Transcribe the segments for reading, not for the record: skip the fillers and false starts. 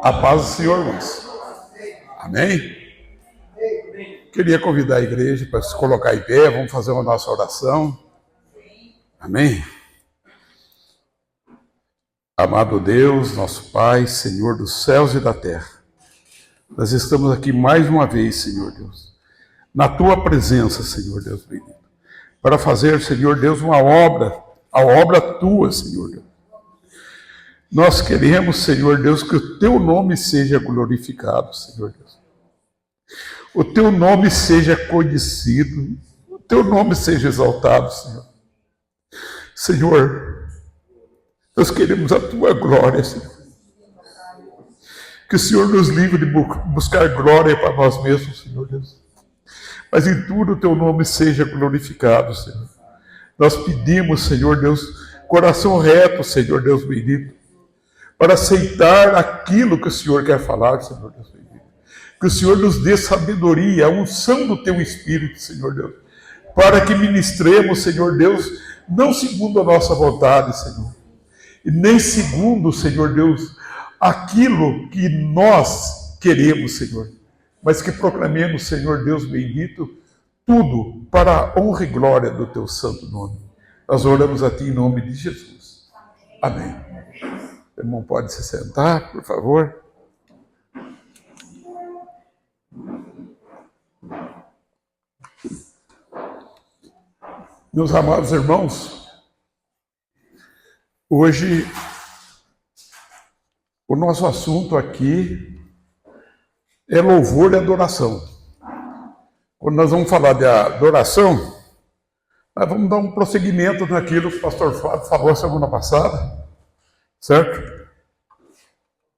A paz do Senhor, irmãos. Amém? Queria convidar a igreja para se colocar em pé, vamos fazer uma nossa oração. Amém? Amado Deus, nosso Pai, Senhor dos céus e da terra, nós estamos aqui mais uma vez, Senhor Deus, na Tua presença, Senhor Deus bendito, para fazer, Senhor Deus, uma obra, a obra Tua, Senhor Deus. Nós queremos, Senhor Deus, que o Teu nome seja glorificado, Senhor Deus. O Teu nome seja conhecido, o Teu nome seja exaltado, Senhor. Senhor, nós queremos a Tua glória, Senhor. Que o Senhor nos livre de buscar glória para nós mesmos, Senhor Deus. Mas em tudo o Teu nome seja glorificado, Senhor. Nós pedimos, Senhor Deus, coração reto, Senhor Deus bendito, para aceitar aquilo que o Senhor quer falar, Senhor Deus bendito. Que o Senhor nos dê sabedoria, a unção do Teu Espírito, Senhor Deus, para que ministremos, Senhor Deus, não segundo a nossa vontade, Senhor, e nem segundo, Senhor Deus, aquilo que nós queremos, Senhor, mas que proclamemos, Senhor Deus bendito, tudo para a honra e glória do Teu santo nome. Nós oramos a Ti em nome de Jesus. Amém. O irmão pode se sentar, por favor. Meus amados irmãos, hoje o nosso assunto aqui é louvor e adoração. Quando nós vamos falar de adoração, nós vamos dar um prosseguimento naquilo que o pastor Fábio falou semana passada, certo?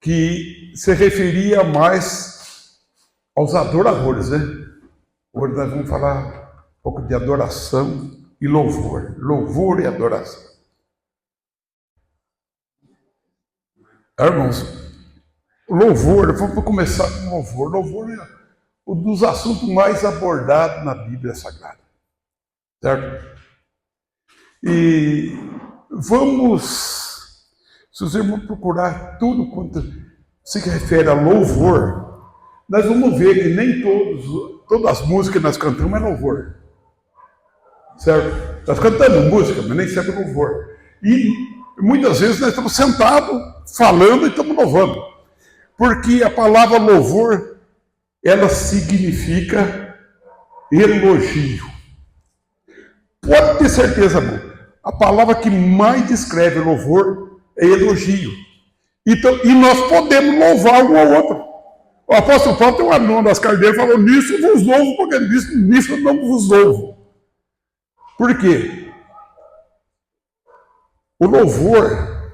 Que se referia mais aos adoradores, né? Hoje nós vamos falar um pouco de adoração e louvor. Louvor e adoração. Irmãos, louvor, vamos começar com louvor. Louvor é um dos assuntos mais abordados na Bíblia Sagrada, certo? E vamos, se os irmãos procurar tudo quanto se refere a louvor, nós vamos ver que nem todas as músicas que nós cantamos é louvor, certo? Nós cantamos música, mas nem sempre é louvor. E muitas vezes nós estamos sentados, falando e estamos louvando. Porque a palavra louvor, ela significa elogio. Pode ter certeza, amor. A palavra que mais descreve louvor é elogio. Então, e nós podemos louvar um ao outro. O apóstolo Paulo tem uma nome das cartas dele, falou, nisso vos louvo, porque nisso eu não vos louvo. Por quê? O louvor,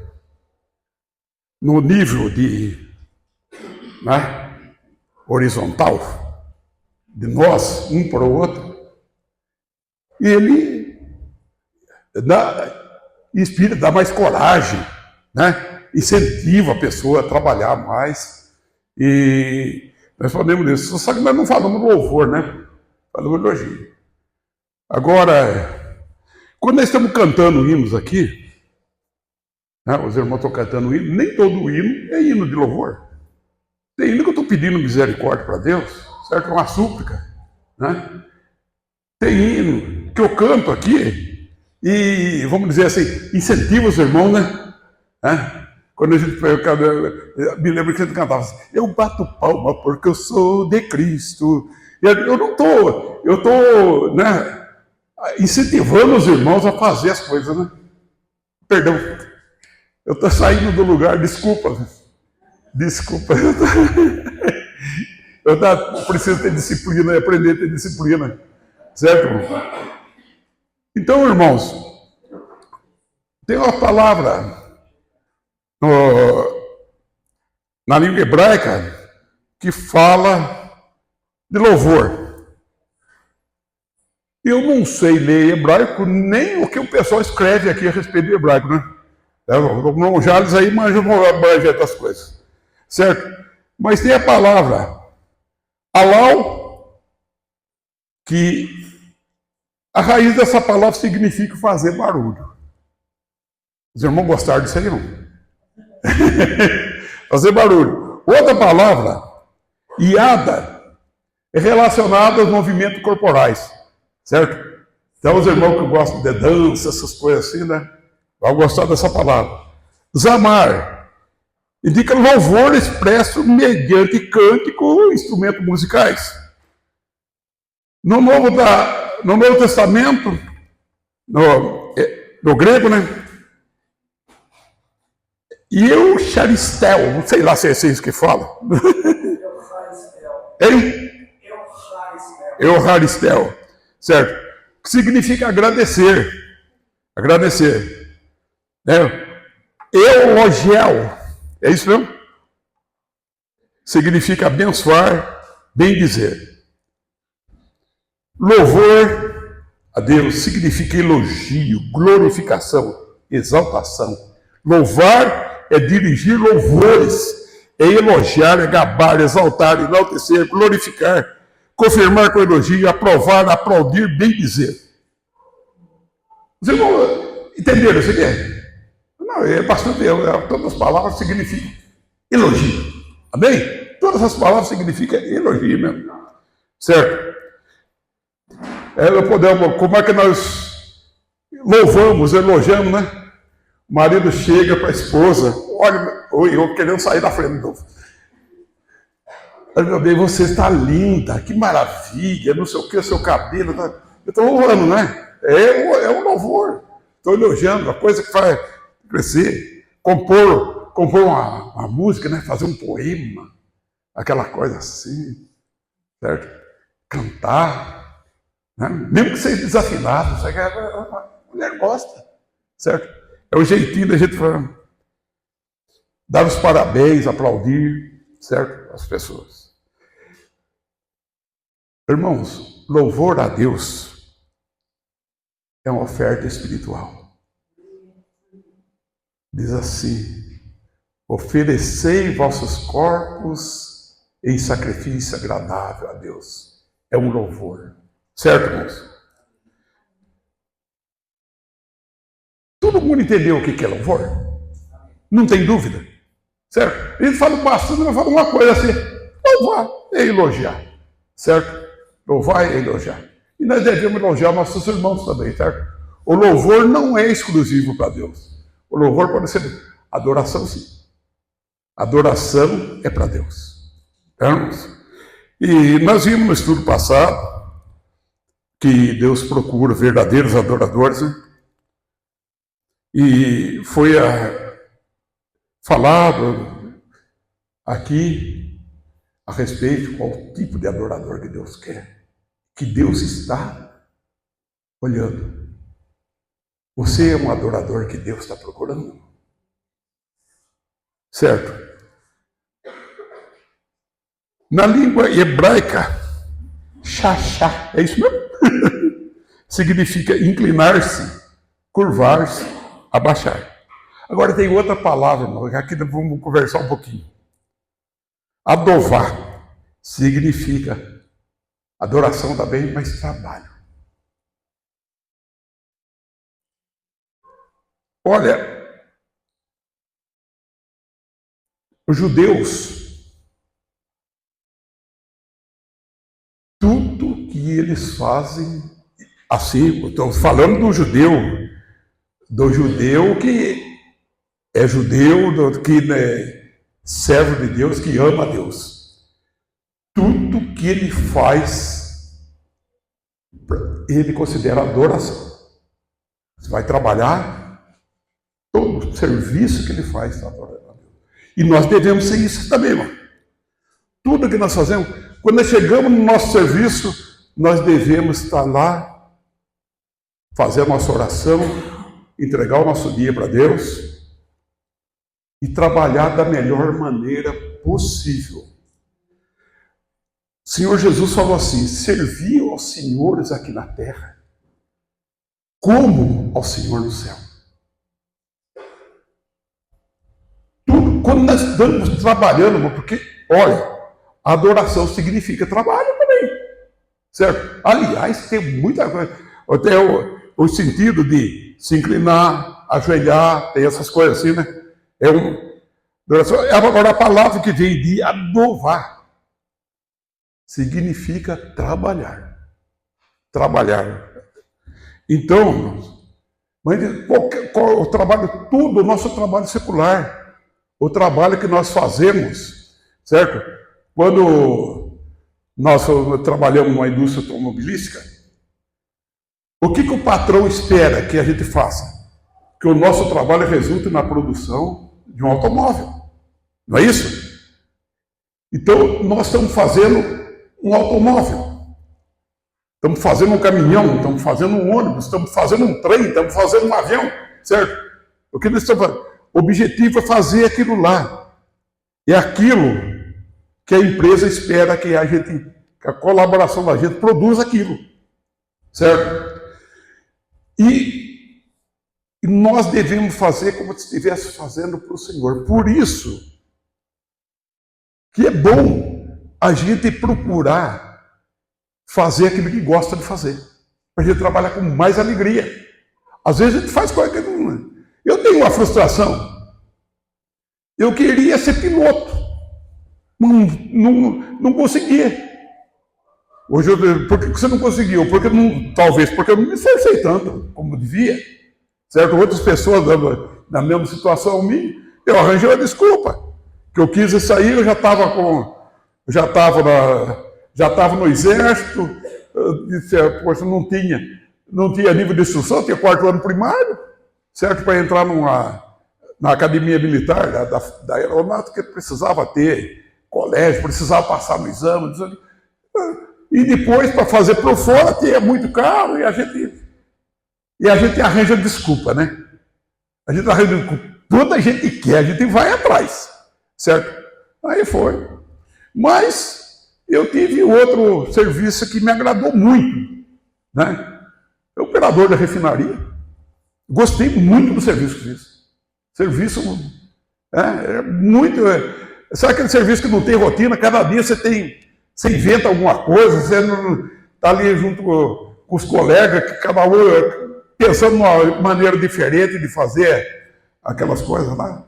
no nível de, horizontal, de nós, um para o outro, ele dá mais coragem, incentiva a pessoa a trabalhar mais, e nós falamos nisso, só que nós não falamos louvor, falamos elogio. Agora, quando nós estamos cantando hinos aqui, os irmãos estão cantando hino, nem todo hino é hino de louvor. Tem hino que eu estou pedindo misericórdia para Deus, certo? É uma súplica, Tem hino que eu canto aqui e, vamos dizer assim, incentiva os irmãos, Quando a gente me lembro que a gente cantava assim, eu bato palma porque eu sou de Cristo. Eu não estou, eu estou, incentivando os irmãos a fazer as coisas, Perdão, eu estou saindo do lugar, desculpa. Eu preciso ter disciplina e aprender a ter disciplina, certo? Então, irmãos, tem uma palavra na língua hebraica que fala de louvor. Eu não sei ler hebraico, nem o que o pessoal escreve aqui a respeito do hebraico, O Jales aí manja essas coisas, certo? Mas tem a palavra alau, que a raiz dessa palavra significa fazer barulho. Os irmãos gostaram disso aí, não? Fazer barulho. Outra palavra, iada, é relacionada aos movimentos corporais, certo? Então, os irmãos que gostam de dança, essas coisas assim, né? Vão gostar dessa palavra. Zamar indica louvor expresso mediante cântico e instrumentos musicais. No Novo Testamento, no grego, né? Eucharistel, não sei lá se é isso que fala. Eucharistel, certo? Que significa agradecer. Agradecer. Eulogel, é isso mesmo? Significa abençoar, bem dizer. Louvor a Deus significa elogio, glorificação, exaltação. Louvar é dirigir louvores, é elogiar, é gabar, exaltar, enaltecer, glorificar, confirmar com elogio, aprovar, aplaudir, bem dizer. Vocês não entenderam isso aqui? Não, é bastante. Todas as palavras significam elogio. Amém? Todas as palavras significam elogio mesmo. Certo? Como é que nós louvamos, elogiamos, né? O marido chega para a esposa, olha, eu querendo sair da frente de novo. Olha, meu bem, você está linda, que maravilha, não sei o que, seu cabelo. Tá... Eu estou louvando, né? É um louvor. Estou elogiando, a coisa que faz crescer. Compor uma música, né? Fazer um poema, aquela coisa assim, certo? Cantar. Né? Mesmo que seja desafinado, a mulher gosta, certo? É o jeitinho da gente dar os parabéns, aplaudir, certo? As pessoas. Irmãos, louvor a Deus é uma oferta espiritual. Diz assim: oferecei vossos corpos em sacrifício agradável a Deus. É um louvor. Certo, irmãos? Todo mundo entendeu o que é louvor? Não tem dúvida. Certo? A gente fala bastante, mas fala uma coisa assim: louvar é elogiar. Certo? Louvar é elogiar. E nós devemos elogiar nossos irmãos também, certo? O louvor não é exclusivo para Deus. O louvor pode ser adoração, sim. Adoração é para Deus. Certo? E nós vimos no estudo passado que Deus procura verdadeiros adoradores, né? E foi falado aqui a respeito de qual tipo de adorador que Deus quer, que Deus está olhando. Você é um adorador que Deus está procurando? Certo? Na língua hebraica, xaxá, é isso mesmo? Significa inclinar-se, curvar-se, abaixar. Agora tem outra palavra, irmão, aqui vamos conversar um pouquinho. Adovar significa adoração também, mas trabalho. Olha, os judeus, tudo que eles fazem, assim, estou falando do judeu que é judeu, que é servo de Deus, que ama a Deus. Tudo que ele faz, ele considera adoração. Você vai trabalhar, todo o serviço que ele faz está adorando a Deus. E nós devemos ser isso também, irmão. Tudo que nós fazemos, quando nós chegamos no nosso serviço, nós devemos estar lá, fazer a nossa oração, entregar o nosso dia para Deus e trabalhar da melhor maneira possível. O Senhor Jesus falou assim: servi aos senhores aqui na terra como ao Senhor no céu. Tudo, quando nós estamos trabalhando, porque, olha, adoração significa trabalho também, certo? Aliás, tem muita coisa, até o sentido de se inclinar, ajoelhar, tem essas coisas assim, né? Agora, a palavra que vem de adovar significa trabalhar. Trabalhar. Então, o trabalho, tudo, o nosso trabalho secular, o trabalho que nós fazemos, certo? Quando nós trabalhamos numa indústria automobilística, o que o patrão espera que a gente faça? Que o nosso trabalho resulte na produção de um automóvel. Não é isso? Então, nós estamos fazendo um automóvel. Estamos fazendo um caminhão, estamos fazendo um ônibus, estamos fazendo um trem, estamos fazendo um avião, certo? O que nós estamos fazendo? O objetivo é fazer aquilo lá. É aquilo que a empresa espera que a colaboração da gente produza aquilo, certo? E nós devemos fazer como se estivesse fazendo para o Senhor. Por isso que é bom a gente procurar fazer aquilo que gosta de fazer, para a gente trabalhar com mais alegria. Às vezes a gente faz coisa que não... Eu tenho uma frustração. Eu queria ser piloto. Não consegui. Hoje por que você não conseguiu? Talvez porque eu não me esforcei tanto como devia. Certo? Outras pessoas na mesma situação minha, eu arranjei uma desculpa. Que eu quis sair, eu já estava no exército, eu disse, poxa, não tinha nível de instrução, tinha 4º ano primário, certo? Para entrar na academia militar da aeronáutica, precisava ter colégio, precisava passar no exame, e depois, para fazer por fora, tinha muito caro, e a gente arranja desculpa, né? A gente arranja desculpa. Quando a gente quer, a gente vai atrás, certo? Aí foi. Mas eu tive outro serviço que me agradou muito, né? Operador da refinaria. Gostei muito do serviço que fiz. Serviço muito... Sabe aquele serviço que não tem rotina? Cada dia você inventa alguma coisa, você está ali junto com os colegas, que cada um pensando numa maneira diferente de fazer aquelas coisas lá.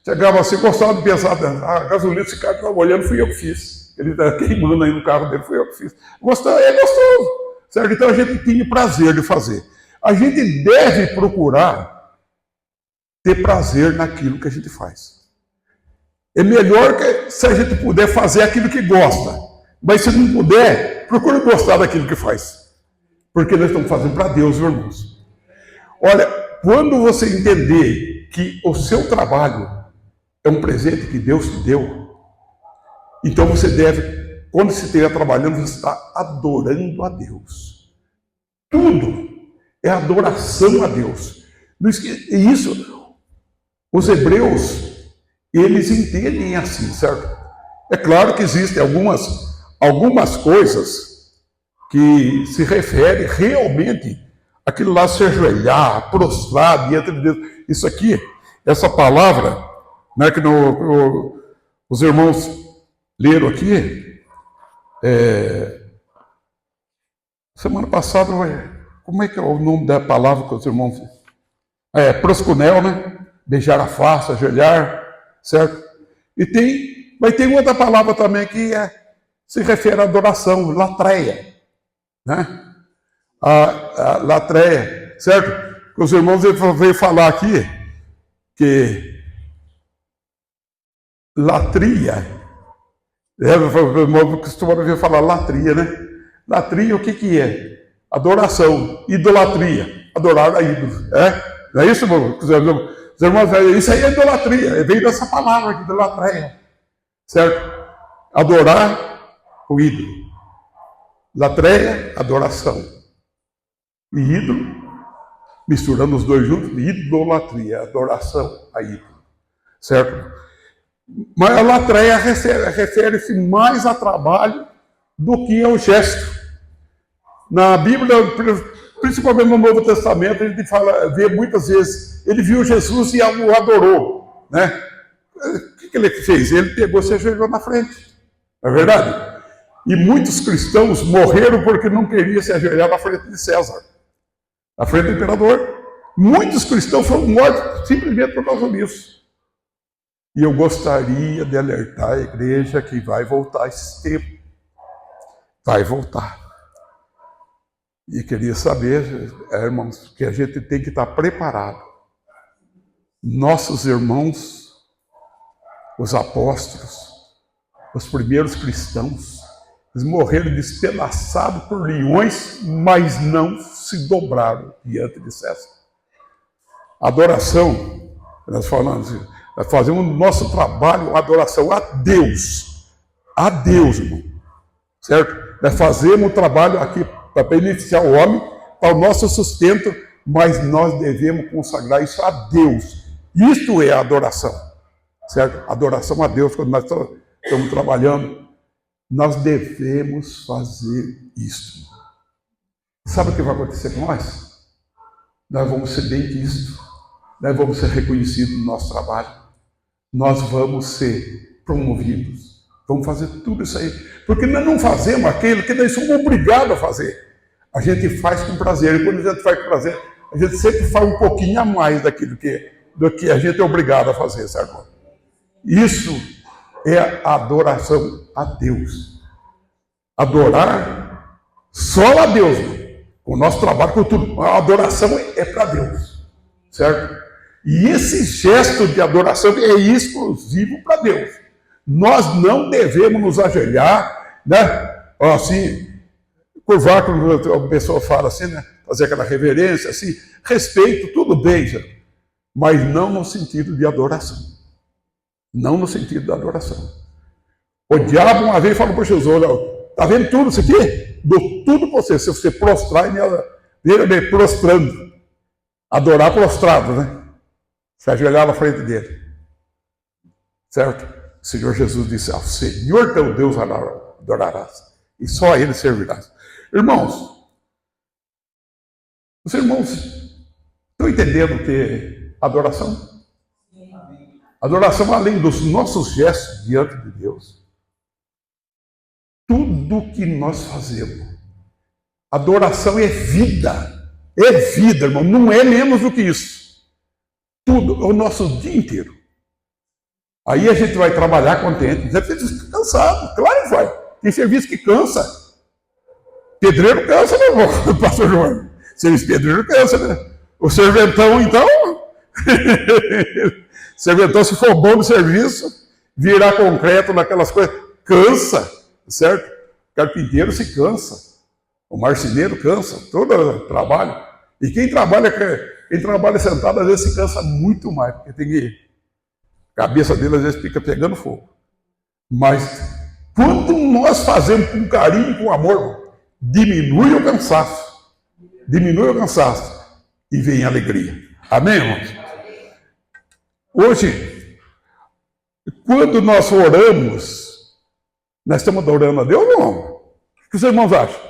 Chegava assim, gostava de pensar, a gasolina esse cara estava olhando, fui eu que fiz. Ele está queimando aí no carro dele, fui eu que fiz. É gostoso. Certo? Então a gente tinha prazer de fazer. A gente deve procurar ter prazer naquilo que a gente faz. É melhor que se a gente puder fazer aquilo que gosta. Mas se não puder, procure gostar daquilo que faz. Porque nós estamos fazendo para Deus, irmãos. Olha, quando você entender que o seu trabalho é um presente que Deus te deu, então você deve, quando você estiver trabalhando, você está adorando a Deus. Tudo é adoração a Deus. E isso, os hebreus, eles entendem assim, certo? É claro que existem algumas coisas que se referem realmente àquilo lá, se ajoelhar, prostrar diante de Deus. Isso aqui, essa palavra, né, que os irmãos leram aqui, semana passada, como é que é o nome da palavra que os irmãos... proscunel, né? Beijar a face, ajoelhar, certo? Mas tem outra palavra também que se refere à adoração, latreia, né? A latreia, certo? Os irmãos veio falar aqui que latria, costumava ver falar latria, né? Latria, o que é? Adoração, idolatria, adorar a ídolos, não é isso, irmão? Os irmãos, isso aí é idolatria, veio dessa palavra aqui, idolatria, certo? Adorar o ídolo. Latreia, adoração. E ídolo, misturando os dois juntos, idolatria, adoração a ídolo, certo? Mas a latreia refere-se mais a trabalho do que ao gesto. Na Bíblia, principalmente no Novo Testamento, a gente vê muitas vezes, ele viu Jesus e o adorou, né? O que ele fez? Ele pegou e se ajoelhou na frente, não é verdade? E muitos cristãos morreram porque não queriam se ajoelhar na frente de César, na frente do imperador. Muitos cristãos foram mortos simplesmente por causa disso. E eu gostaria de alertar a igreja que vai voltar esse tempo. Vai voltar. E queria saber, irmãos, que a gente tem que estar preparado. Nossos irmãos, os apóstolos, os primeiros cristãos, eles morreram despedaçados por leões, mas não se dobraram diante de César. Adoração, nós falamos, nós fazemos o nosso trabalho, adoração a Deus, irmão, certo? Nós fazemos o trabalho aqui para beneficiar o homem, para o nosso sustento, mas nós devemos consagrar isso a Deus. Isto é a adoração, certo? Adoração a Deus, quando nós estamos trabalhando, nós devemos fazer isso. Sabe o que vai acontecer com nós? Nós vamos ser bem vistos, nós vamos ser reconhecidos no nosso trabalho, nós vamos ser promovidos, vamos fazer tudo isso aí, porque nós não fazemos aquilo que nós somos obrigados a fazer. A gente faz com prazer, e quando a gente faz com prazer, a gente sempre faz um pouquinho a mais do que a gente é obrigado a fazer, certo? Isso é a adoração a Deus. Adorar só a Deus, com o nosso trabalho, com tudo. A adoração é para Deus, certo? E esse gesto de adoração é exclusivo para Deus. Nós não devemos nos ajoelhar, né? Assim, curvar, quando a pessoa fala assim, né? Fazer aquela reverência, assim, respeito, tudo bem, já. Mas não no sentido de adoração. Não no sentido da adoração. O diabo uma vez falou para Jesus, olha, tá vendo tudo isso aqui? Dou tudo para você, se você prostrar, me prostrando. Adorar prostrado, né? Se ajoelhar na frente dele. Certo? O Senhor Jesus disse, ao Senhor teu Deus adorarás, e só a Ele servirás. Irmãos, os irmãos estão entendendo o que é adoração? Adoração, além dos nossos gestos diante de Deus, tudo que nós fazemos, adoração é vida, irmão, não é menos do que isso. Tudo, o nosso dia inteiro. Aí a gente vai trabalhar contente, você fica cansado, claro que vai. Tem serviço que cansa. Pedreiro cansa, meu irmão, pastor João. Serviço pedreiro cansa, né? O serventão, então, serventão, se for bom no serviço, virar concreto naquelas coisas, cansa, certo? O carpinteiro se cansa, o marceneiro cansa, todo trabalho. E quem trabalha sentado, às vezes se cansa muito mais, porque tem que... A cabeça dele, às vezes, fica pegando fogo. Mas, quando nós fazemos com carinho e com amor, diminui o cansaço. Diminui o cansaço. E vem a alegria. Amém, irmãos? Hoje, quando nós oramos, nós estamos adorando a Deus ou não? O que os irmãos acham?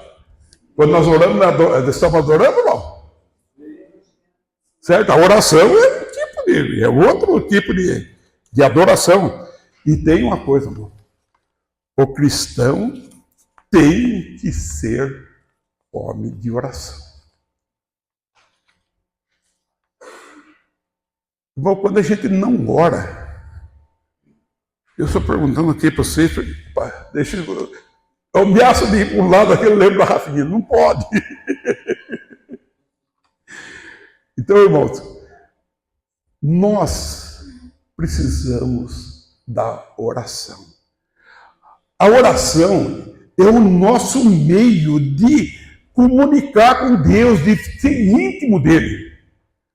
Quando nós oramos, nós estamos adorando ou não? Certo? A oração é um tipo de... É outro tipo de adoração. E tem uma coisa, irmão. O cristão tem que ser homem de oração. Bom, quando a gente não ora, eu estou perguntando aqui para vocês, deixa eu ameaço de ir para um lado aqui, eu lembro da Rafinha, não pode. Então, irmãos, nós precisamos da oração. A oração é o nosso meio de comunicar com Deus, de ser íntimo dele.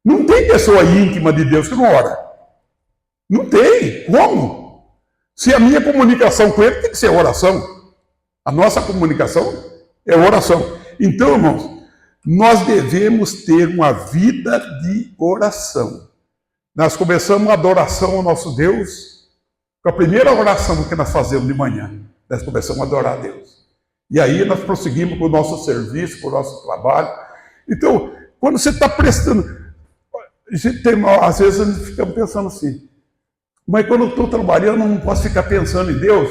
Não tem pessoa íntima de Deus que não ora. Não tem. Como? Se a minha comunicação com ele tem que ser oração. A nossa comunicação é oração. Então, irmãos, nós devemos ter uma vida de oração. Nós começamos a adoração ao nosso Deus com a primeira oração que nós fazemos de manhã. Nós começamos a adorar a Deus. E aí nós prosseguimos com o nosso serviço, com o nosso trabalho. Então, quando você está prestando... Às vezes a gente fica pensando assim, mas quando eu estou trabalhando, eu não posso ficar pensando em Deus.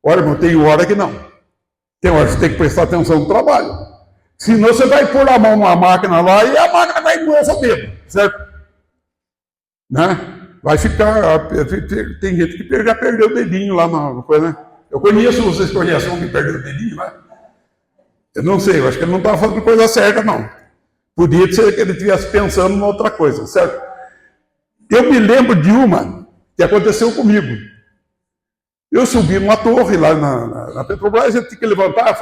Olha, irmão, tem hora que não. Tem hora que você tem que prestar atenção no trabalho. Senão você vai pôr a mão numa máquina lá e a máquina vai embora seu dedo, certo? Né? Vai ficar. Tem gente que já perdeu o dedinho lá na coisa, né? Eu conheço, vocês conhecem um que perdeu o dedinho lá? Eu não sei, eu acho que ele não estava fazendo coisa certa, não. Podia ser que ele estivesse pensando em outra coisa, certo? Eu me lembro de uma que aconteceu comigo. Eu subi numa torre lá na Petrobras, a gente tinha que levantar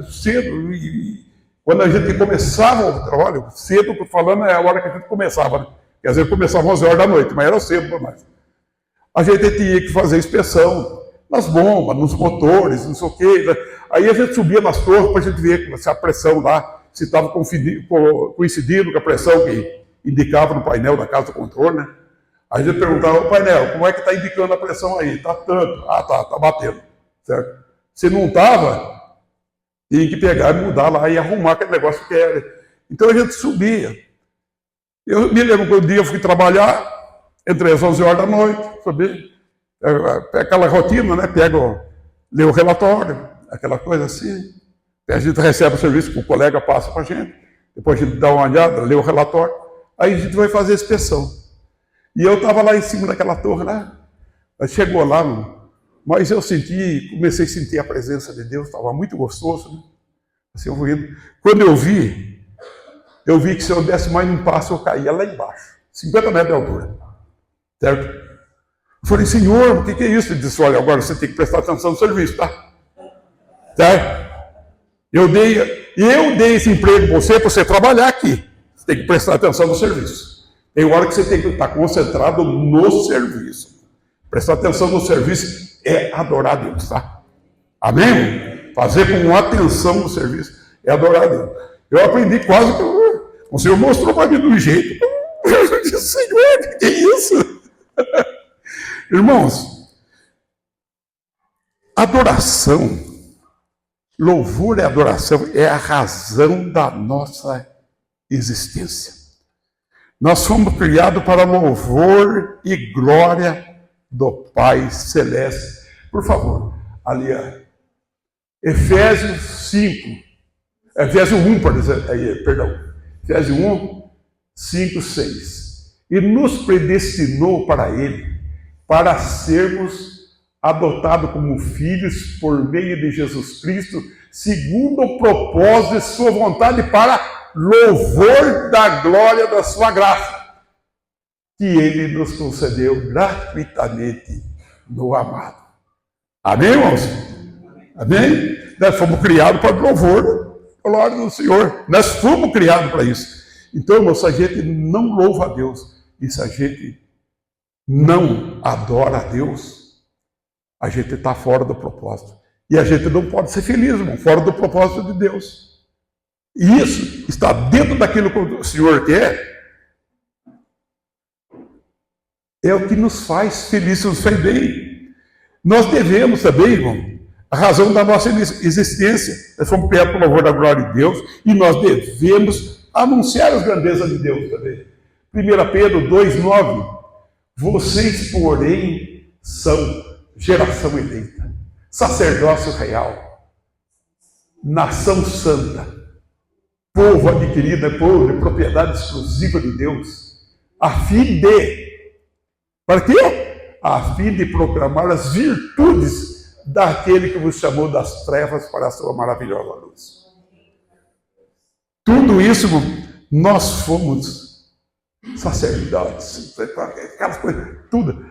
cedo, e quando a gente começava o trabalho, cedo, estou falando, é a hora que a gente começava, né? Quer dizer, começava às 11 horas da noite, mas era cedo para nós. A gente tinha que fazer inspeção nas bombas, nos motores, não sei o quê. Né? Aí a gente subia nas torres para a gente ver se a pressão lá, se estava coincidindo com a pressão que indicava no painel da casa do controle, né? Aí a gente perguntava ao painel, como é que está indicando a pressão aí? Está tanto. Ah, tá batendo. Certo? Se não estava, tinha que pegar e mudar lá e arrumar aquele negócio que era. Então a gente subia. Eu me lembro que um dia eu fui trabalhar, entrei às 11 horas da noite, sabe? Aquela rotina, né? Lê o relatório, aquela coisa assim. A gente recebe o serviço que o colega passa para a gente, depois a gente dá uma olhada, lê o relatório, aí a gente vai fazer a inspeção. E eu estava lá em cima daquela torre lá, chegou lá, mas eu comecei a sentir a presença de Deus, estava muito gostoso, né? Assim, eu vou indo. Quando eu vi que se eu desse mais um passo, eu caía lá embaixo, 50 metros de altura, certo? Eu falei, Senhor, o que é isso? Ele disse, olha, agora você tem que prestar atenção no serviço, tá? Certo? Eu dei esse emprego para você trabalhar aqui. Você tem que prestar atenção no serviço. Tem hora que você tem que estar concentrado no serviço. Prestar atenção no serviço é adorar a Deus, tá? Amém? Fazer com atenção no serviço é adorar a Deus. Eu aprendi quase que o Senhor mostrou para mim do jeito. Eu disse, Senhor, o que é isso? Irmãos, adoração, louvor e adoração é a razão da nossa existência. Nós fomos criados para louvor e glória do Pai Celeste. Por favor, ali, Efésios 1, Efésios 1, 5, 6. E nos predestinou para Ele, para sermos adotados como filhos por meio de Jesus Cristo, segundo o propósito de sua vontade, para louvor da glória da sua graça, que Ele nos concedeu gratuitamente no amado. Amém, irmãos? Amém? Nós fomos criados para louvor, glória do Senhor. Nós fomos criados para isso. Então, irmãos, se a gente não louva a Deus, e se a gente não adora a Deus, a gente está fora do propósito. E a gente não pode ser feliz, irmão, fora do propósito de Deus. E isso está dentro daquilo que o Senhor quer. É o que nos faz felizes, nos faz bem. Nós devemos também, irmão, a razão da nossa existência. Nós fomos criados para o louvor da glória de Deus e nós devemos anunciar as grandezas de Deus também. 1 Pedro 2,9. Vocês, porém, são geração eleita, sacerdócio real, nação santa, povo adquirido, povo de propriedade exclusiva de Deus, a fim de, para quê? A fim de proclamar as virtudes daquele que vos chamou das trevas para a sua maravilhosa luz. Tudo isso, nós fomos sacerdotes, aquelas coisas, tudo,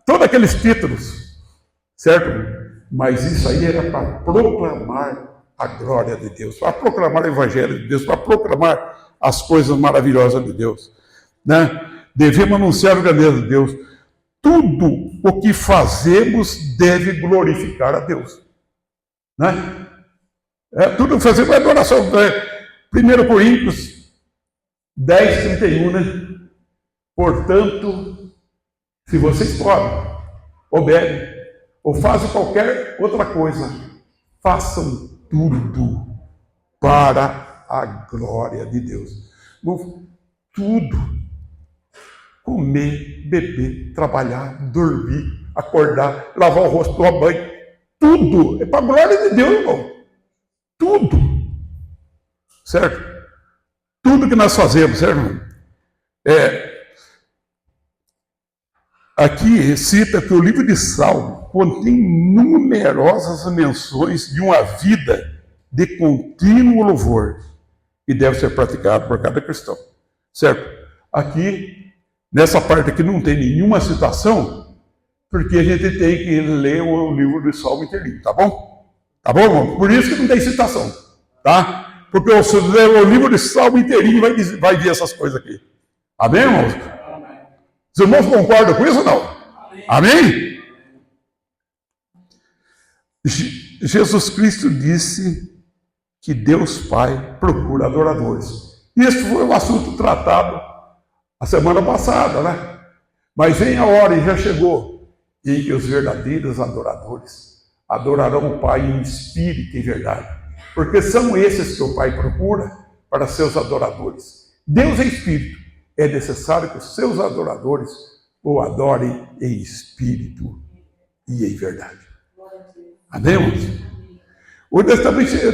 todos aqueles títulos, certo? Mas isso aí era para proclamar a glória de Deus, para proclamar o evangelho de Deus, para proclamar as coisas maravilhosas de Deus, né? Devemos anunciar a grandeza de Deus. Tudo o que fazemos deve glorificar a Deus, né? Tudo que fazemos é adoração. 1 Coríntios 10, 31, né? Portanto, se vocês podem, ou bebem, ou fazem qualquer outra coisa, façam tudo para a glória de Deus. Tudo. Comer, beber, trabalhar, dormir, acordar, lavar o rosto, tomar banho. Tudo é para a glória de Deus, irmão. Tudo. Certo? Tudo que nós fazemos, certo, irmão? aqui cita que o livro de Salmo contém numerosas menções de uma vida de contínuo louvor que deve ser praticado por cada cristão, certo? Aqui, nessa parte aqui não tem nenhuma citação, porque a gente tem que ler o livro do Salmo inteirinho, tá bom? Tá bom, irmão? Por isso que não tem citação, tá? Porque você ler o livro do Salmo inteirinho vai ver essas coisas aqui. Amém, irmãos? Os irmãos concordam com isso ou não? Amém? Jesus Cristo disse que Deus Pai procura adoradores. Isso foi um assunto tratado a semana passada, né? Mas vem a hora, e já chegou, em que os verdadeiros adoradores adorarão o Pai em espírito e verdade. Porque são esses que o Pai procura para seus adoradores. Deus é espírito. É necessário que os seus adoradores o adorem em espírito e em verdade. Amém, irmãos? Hoje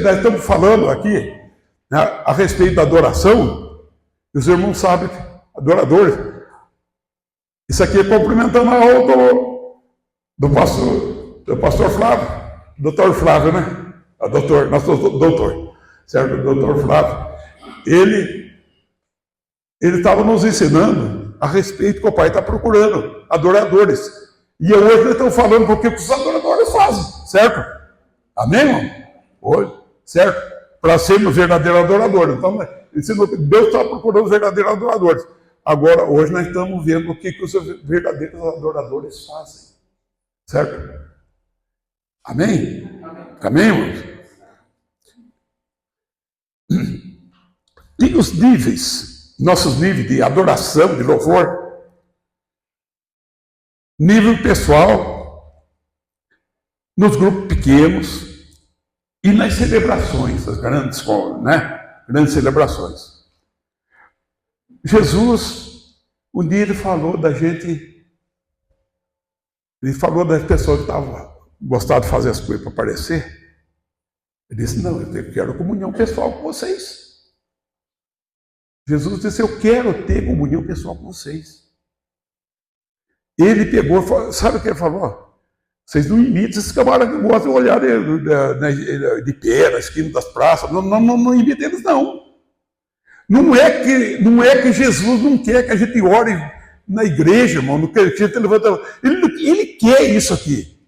nós estamos falando aqui, né, a respeito da adoração. E os irmãos sabem que adoradores. Isso aqui é cumprimentando a aula do pastor Flávio, doutor Flávio, né? Nosso doutor, certo? O doutor Flávio. Ele estava nos ensinando a respeito que o Pai está procurando adoradores. E hoje nós estamos falando porque os adoradores fazem, certo? Amém, irmão? Hoje, certo? Para sermos verdadeiros adoradores. Então, Deus está procurando verdadeiros adoradores. Agora, hoje nós estamos vendo o que os verdadeiros adoradores fazem. Certo? Amém? Amém, irmãos? Tem os níveis, nossos níveis de adoração, de louvor. Nível pessoal, nos grupos pequenos e nas celebrações, as grandes, né? Grandes celebrações. Jesus, um dia ele falou da gente, ele falou das pessoas que gostavam de fazer as coisas para aparecer. Ele disse, não, eu quero comunhão pessoal com vocês. Jesus disse, eu quero ter comunhão pessoal com vocês. Ele pegou, sabe o que ele falou? Vocês não imitam esses camaradas que gostam de olhar de pé, na esquina das praças. Não imitem eles, não. Não é que Jesus não quer que a gente ore na igreja, irmão. Não quer que a gente levanta. Ele quer isso aqui.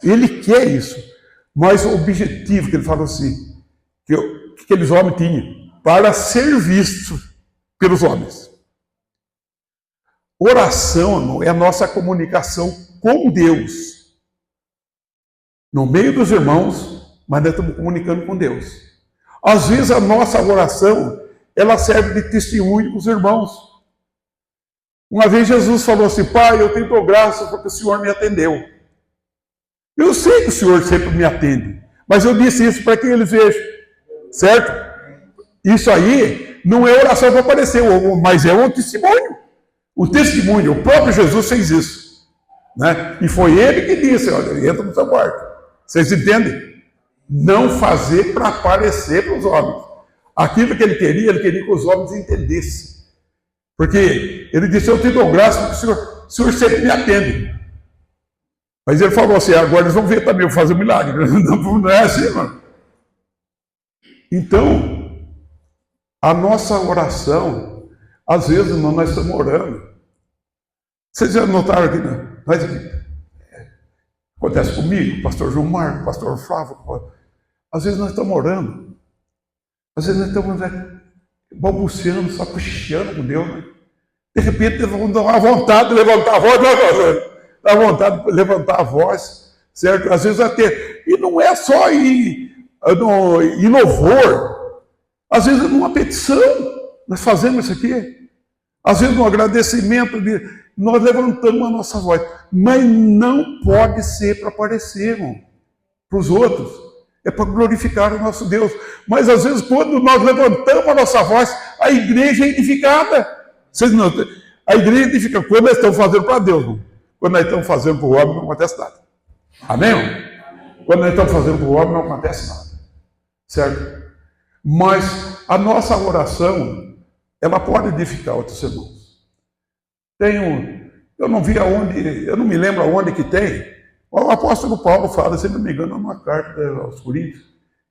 Ele quer isso. Mas o objetivo que ele falou assim, que aqueles homens tinham, para ser vistos pelos homens. Oração, irmão, é a nossa comunicação com Deus. No meio dos irmãos, mas nós estamos comunicando com Deus. Às vezes a nossa oração, ela serve de testemunho para os irmãos. Uma vez Jesus falou assim, Pai, eu te dou graças porque o Senhor me atendeu. Eu sei que o Senhor sempre me atende, mas eu disse isso para que eles vejam, certo? Isso aí não é oração para aparecer, mas é um testemunho. O testemunho, o próprio Jesus fez isso, né? E foi ele que disse, olha, entra no seu quarto. Vocês entendem? Não fazer para aparecer para os homens. Aquilo que ele queria que os homens entendessem. Porque ele disse, eu te dou graça porque o Senhor sempre me atende. Mas ele falou assim, agora eles vão ver também eu fazer um milagre. Não é assim, mano. Então, a nossa oração, às vezes nós estamos orando. Vocês já notaram aqui, né? Nós aqui. Acontece comigo, pastor João Marco, pastor Flávio. Às vezes nós estamos orando. Às vezes nós estamos balbuciando, só cochichando com Deus. Né? De repente, dá uma vontade de levantar a voz. Dá vontade de levantar a voz, certo? Às vezes até. E não é só em louvor. Às vezes numa petição. Nós fazemos isso aqui. Às vezes no agradecimento, nós levantamos a nossa voz. Mas não pode ser para aparecer, irmão, para os outros. É para glorificar o nosso Deus. Mas às vezes quando nós levantamos a nossa voz, a igreja é edificada. Vocês não, a igreja é edificada. Quando nós estamos fazendo para Deus, irmão. Quando nós estamos fazendo para o homem, não acontece nada. Amém? Quando nós estamos fazendo para o homem, não acontece nada. Certo? Mas a nossa oração, ela pode edificar outros irmãos. Eu não vi aonde, eu não me lembro aonde que tem. O apóstolo Paulo fala, se não me engano, numa carta aos Coríntios,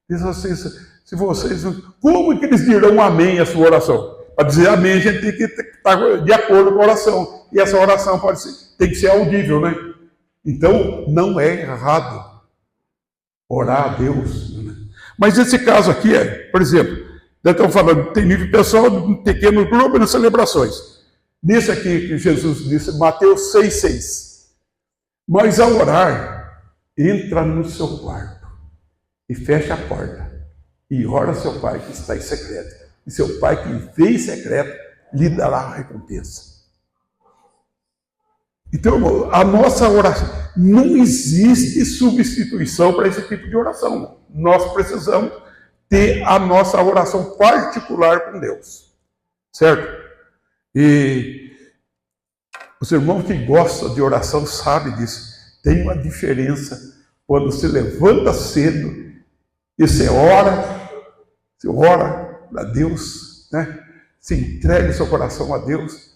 diz assim, se vocês, como que eles dirão amém à sua oração? Para dizer amém, a gente tem que estar de acordo com a oração. E essa oração tem que ser audível, né? Então, não é errado orar a Deus. Né? Mas esse caso aqui por exemplo, nós estamos falando, tem nível pessoal, um pequeno grupo nas celebrações. Nesse aqui que Jesus disse, Mateus 6,6. Mas ao orar, entra no seu quarto e fecha a porta e ora ao seu pai que está em secreto. E seu pai que vê em secreto lhe dará a recompensa. Então, a nossa oração, não existe substituição para esse tipo de oração. Nós precisamos ter a nossa oração particular com Deus. Certo? E os irmãos que gostam de oração sabem disso. Tem uma diferença quando se levanta cedo e você ora a Deus, né? Se entrega o seu coração a Deus.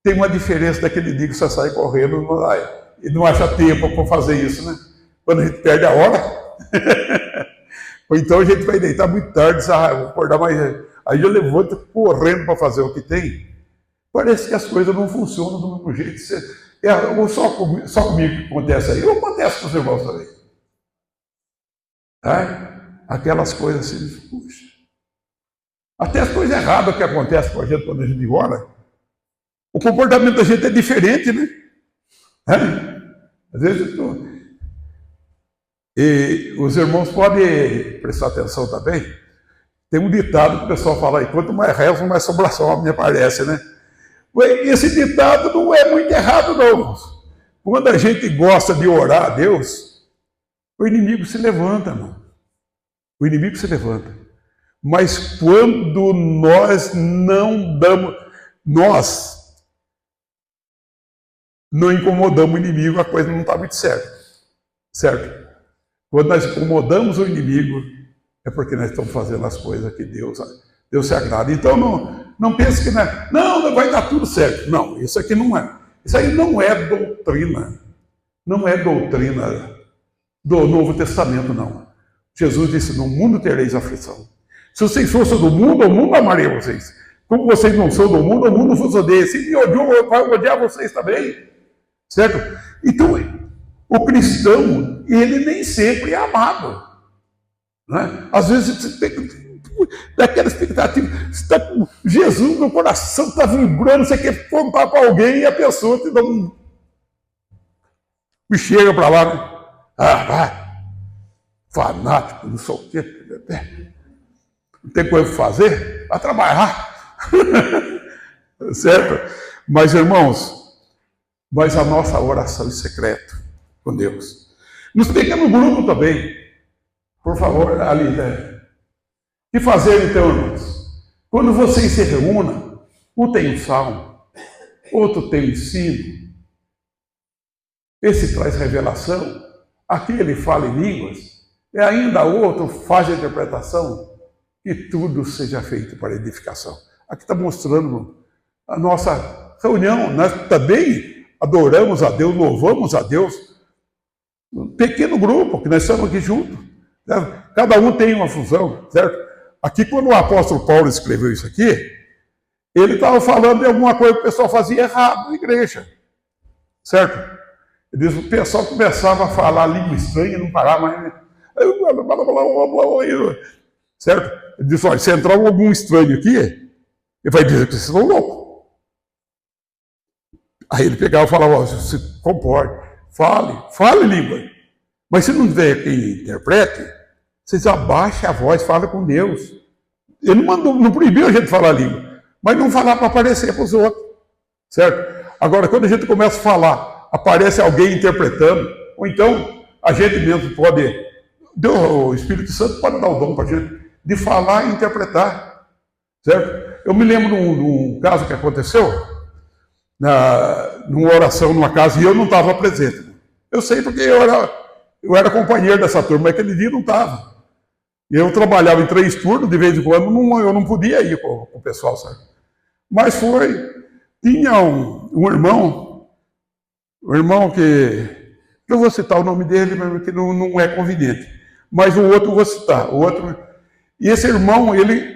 Tem uma diferença daquele dia que você sai correndo e não acha tempo para fazer isso, né? Quando a gente perde a hora. Ou então a gente vai deitar muito tarde, vou acordar mais. Aí eu levanto correndo para fazer o que tem. Parece que as coisas não funcionam do mesmo jeito. Só comigo que acontece aí. Ou acontece com os irmãos também. Aquelas coisas assim, puxa. Até as coisas erradas que acontecem com a gente quando a gente ora. O comportamento da gente é diferente, né? Às vezes, e os irmãos podem prestar atenção também. Tem um ditado que o pessoal fala aí, quanto mais rezo, mais sobração me aparece, né? Esse ditado não é muito errado, não. Quando a gente gosta de orar a Deus, o inimigo se levanta, mano. O inimigo se levanta. Mas quando nós não damos, nós não incomodamos o inimigo, a coisa não está muito certa. Certo? Quando nós incomodamos o inimigo, é porque nós estamos fazendo as coisas que Deus se agrada. Então não pense que não vai dar tudo certo. Não, isso aqui não é. Isso aí não é doutrina. Não é doutrina do Novo Testamento, não. Jesus disse, no mundo tereis aflição. Se vocês fossem do mundo, o mundo amaria vocês. Como vocês não são do mundo, o mundo vos odeia. Se me odiou, vai odiar vocês também. Certo? Então, o cristão, ele nem sempre é amado. Né? Às vezes você tem daquela expectativa, você está com Jesus no coração, está vibrando, você quer contar para alguém e a pessoa te dá um. E chega para lá, né? Vai, fanático, não sei o quê. Não tem coisa para fazer? Vai trabalhar. Certo? Mas, irmãos, mas a nossa oração em secreto com Deus. Nos pequenos grupos também. Por favor, ali, né? O que fazer então, irmãos? Quando vocês se reúnem, um tem um salmo, outro tem um ensino, esse traz revelação, aquele fala em línguas, e ainda outro faz a interpretação, que tudo seja feito para edificação. Aqui está mostrando a nossa reunião. Nós também adoramos a Deus, louvamos a Deus. Um pequeno grupo, que nós estamos aqui juntos. Certo? Cada um tem uma função, certo? Aqui, quando o apóstolo Paulo escreveu isso aqui, ele estava falando de alguma coisa que o pessoal fazia errado na igreja. Certo? Ele diz, o pessoal começava a falar língua estranha, não parava mais. Certo? Ele disse, olha, se entrar algum estranho aqui, ele vai dizer que vocês estão loucos. Aí ele pegava e falava, se comporte, fale língua. Mas se não tiver quem interprete, vocês abaixem a voz, fala com Deus. Ele não proibiu a gente falar língua, mas não falar para aparecer para os outros. Certo? Agora, quando a gente começa a falar, aparece alguém interpretando, ou então a gente mesmo pode, o Espírito Santo pode dar o dom para a gente de falar e interpretar. Certo? Eu me lembro de um caso que aconteceu, numa oração numa casa, e eu não estava presente. Eu sei porque eu era companheiro dessa turma, mas aquele dia não estava. Eu trabalhava em 3 turnos, de vez em quando eu não podia ir com o pessoal, sabe? Mas tinha um irmão O irmão que... Eu vou citar o nome dele, mas que não é conveniente. Mas o outro eu vou citar. O outro... E esse irmão,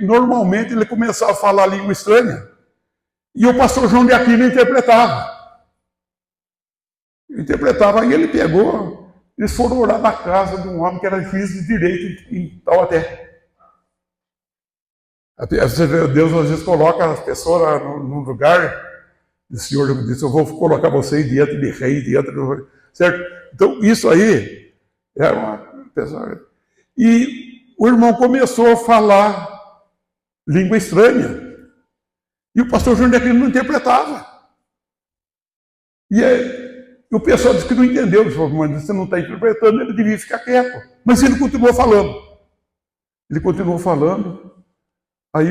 normalmente ele começava a falar língua estranha. E o pastor João de Aquino interpretava. Aí ele pegou, eles foram orar na casa de um homem que era juiz de direito em Taubaté. Deus às vezes coloca as pessoas num lugar, o Senhor disse, eu vou colocar você diante de rei, certo? Então isso aí é uma pessoa. E o irmão começou a falar língua estranha. E o pastor João de Aquino não interpretava. E o pessoal disse que não entendeu. Ele falou, mas você não está interpretando, ele devia ficar quieto. Mas ele continuou falando. Aí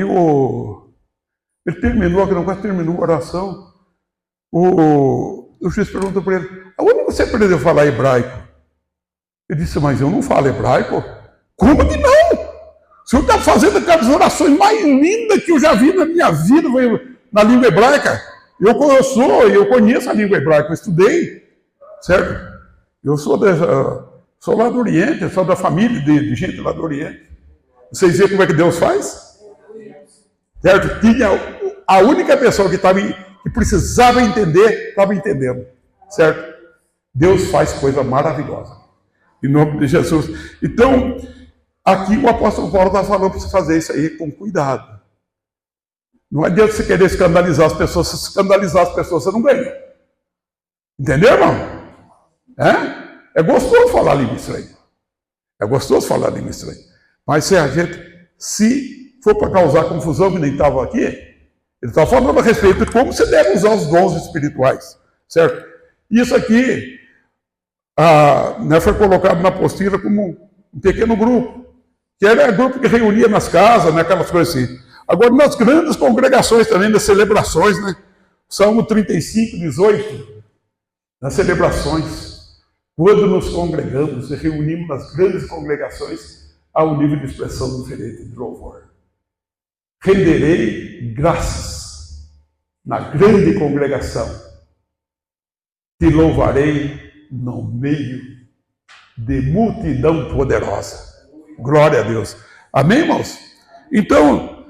ele quase terminou a oração. O juiz perguntou para ele, aonde você aprendeu a falar hebraico? Ele disse, mas eu não falo hebraico. Como que não? O senhor está fazendo aquelas orações mais lindas que eu já vi na minha vida na língua hebraica. Eu conheço a língua hebraica, eu estudei, certo? Eu sou lá do Oriente, sou da família de gente lá do Oriente. Vocês veem como é que Deus faz? Certo? Tinha a única pessoa que precisava entender, estava entendendo, certo? Deus faz coisa maravilhosa. Em nome de Jesus. Então, aqui o apóstolo Paulo está falando para você fazer isso aí com cuidado. Não adianta você querer escandalizar as pessoas. Se escandalizar as pessoas, você não ganha. Entendeu, irmão? É gostoso falar língua estranha. Mas se for para causar confusão, que nem estava aqui, ele está falando a respeito de como você deve usar os dons espirituais. Certo? Isso aqui foi colocado na apostila como um pequeno grupo. Que era grupo que reunia nas casas, aquelas coisas assim. Agora, nas grandes congregações também, nas celebrações, Salmo 35, 18, nas celebrações, quando nos congregamos e reunimos nas grandes congregações, há um nível de expressão diferente de louvor. Renderei graças na grande congregação, te louvarei no meio de multidão poderosa. Glória a Deus. Amém, irmãos? Então,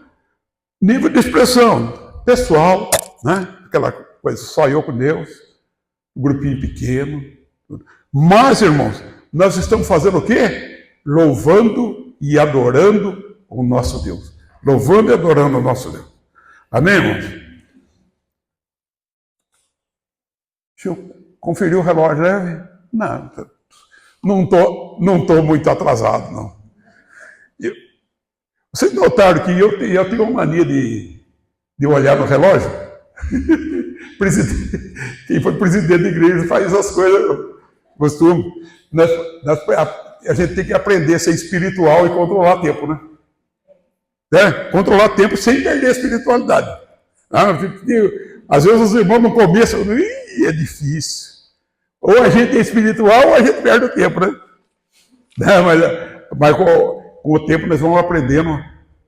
nível de expressão pessoal, aquela coisa, só eu com Deus, um grupinho pequeno. Mas, irmãos, nós estamos fazendo o quê? Louvando e adorando o nosso Deus. Louvando e adorando o nosso Deus. Amém, irmãos? Deixa eu conferir o relógio, né? Não estou muito atrasado, não. Vocês notaram que eu tenho uma mania de olhar no relógio? Quem foi presidente da igreja faz as coisas, costume. A gente tem que aprender a ser espiritual e controlar tempo, né? Controlar tempo sem perder a espiritualidade. Às vezes os irmãos no começo, é difícil. Ou a gente é espiritual ou a gente perde o tempo, né? Mas com o tempo nós vamos aprendendo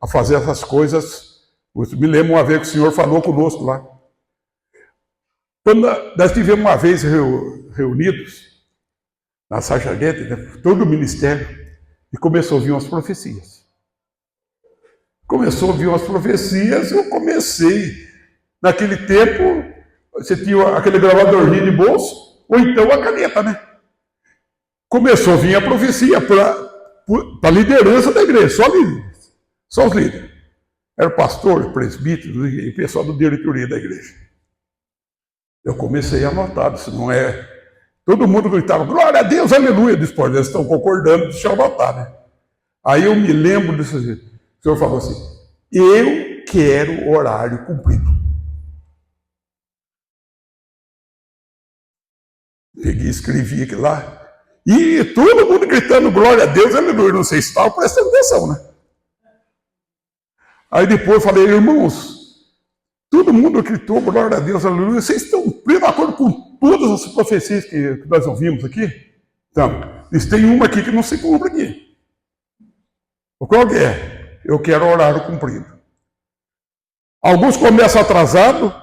a fazer essas coisas. Eu me lembro uma vez que o Senhor falou conosco lá. Quando nós tivemos uma vez reunidos na Sargente, todo o ministério, e começou a vir umas profecias. Eu comecei. Naquele tempo, você tinha aquele gravadorzinho de bolso, ou então a caneta, né? Começou a vir a profecia para a liderança da igreja, só os líderes. Era pastor, presbítero e pessoal da diretoria da igreja. Eu comecei a anotar, isso não é... Todo mundo gritava, glória a Deus, aleluia. Eu disse, eles estão concordando, deixa eu anotar, né? Aí eu me lembro disso, o Senhor falou assim, eu quero horário cumprido. Peguei e escrevi aquilo lá. E todo mundo gritando glória a Deus, aleluia. Não sei se estava prestando atenção, né? Aí depois eu falei, irmãos, todo mundo gritou glória a Deus, aleluia. Vocês estão pleno acordo com todas as profecias que nós ouvimos aqui? Então, eles têm uma aqui que não se cumpre aqui. Qual que é? Eu quero horário cumprido. Alguns começam atrasado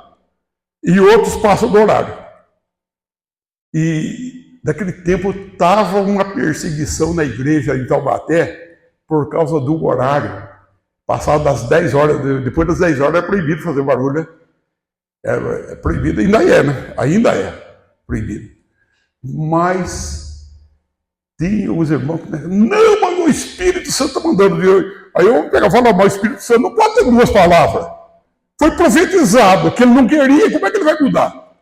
e outros passam do horário. E naquele tempo estava uma perseguição na igreja em Taubaté por causa do horário. Passado das 10 horas, depois das 10 horas é proibido fazer barulho, né? É proibido, ainda é, né? Ainda é proibido. Mas tinha os irmãos que não, mas o Espírito Santo está mandando. Aí eu pegava e falava, mas o Espírito Santo não pode ter duas palavras. Foi profetizado que ele não queria, como é que ele vai mudar?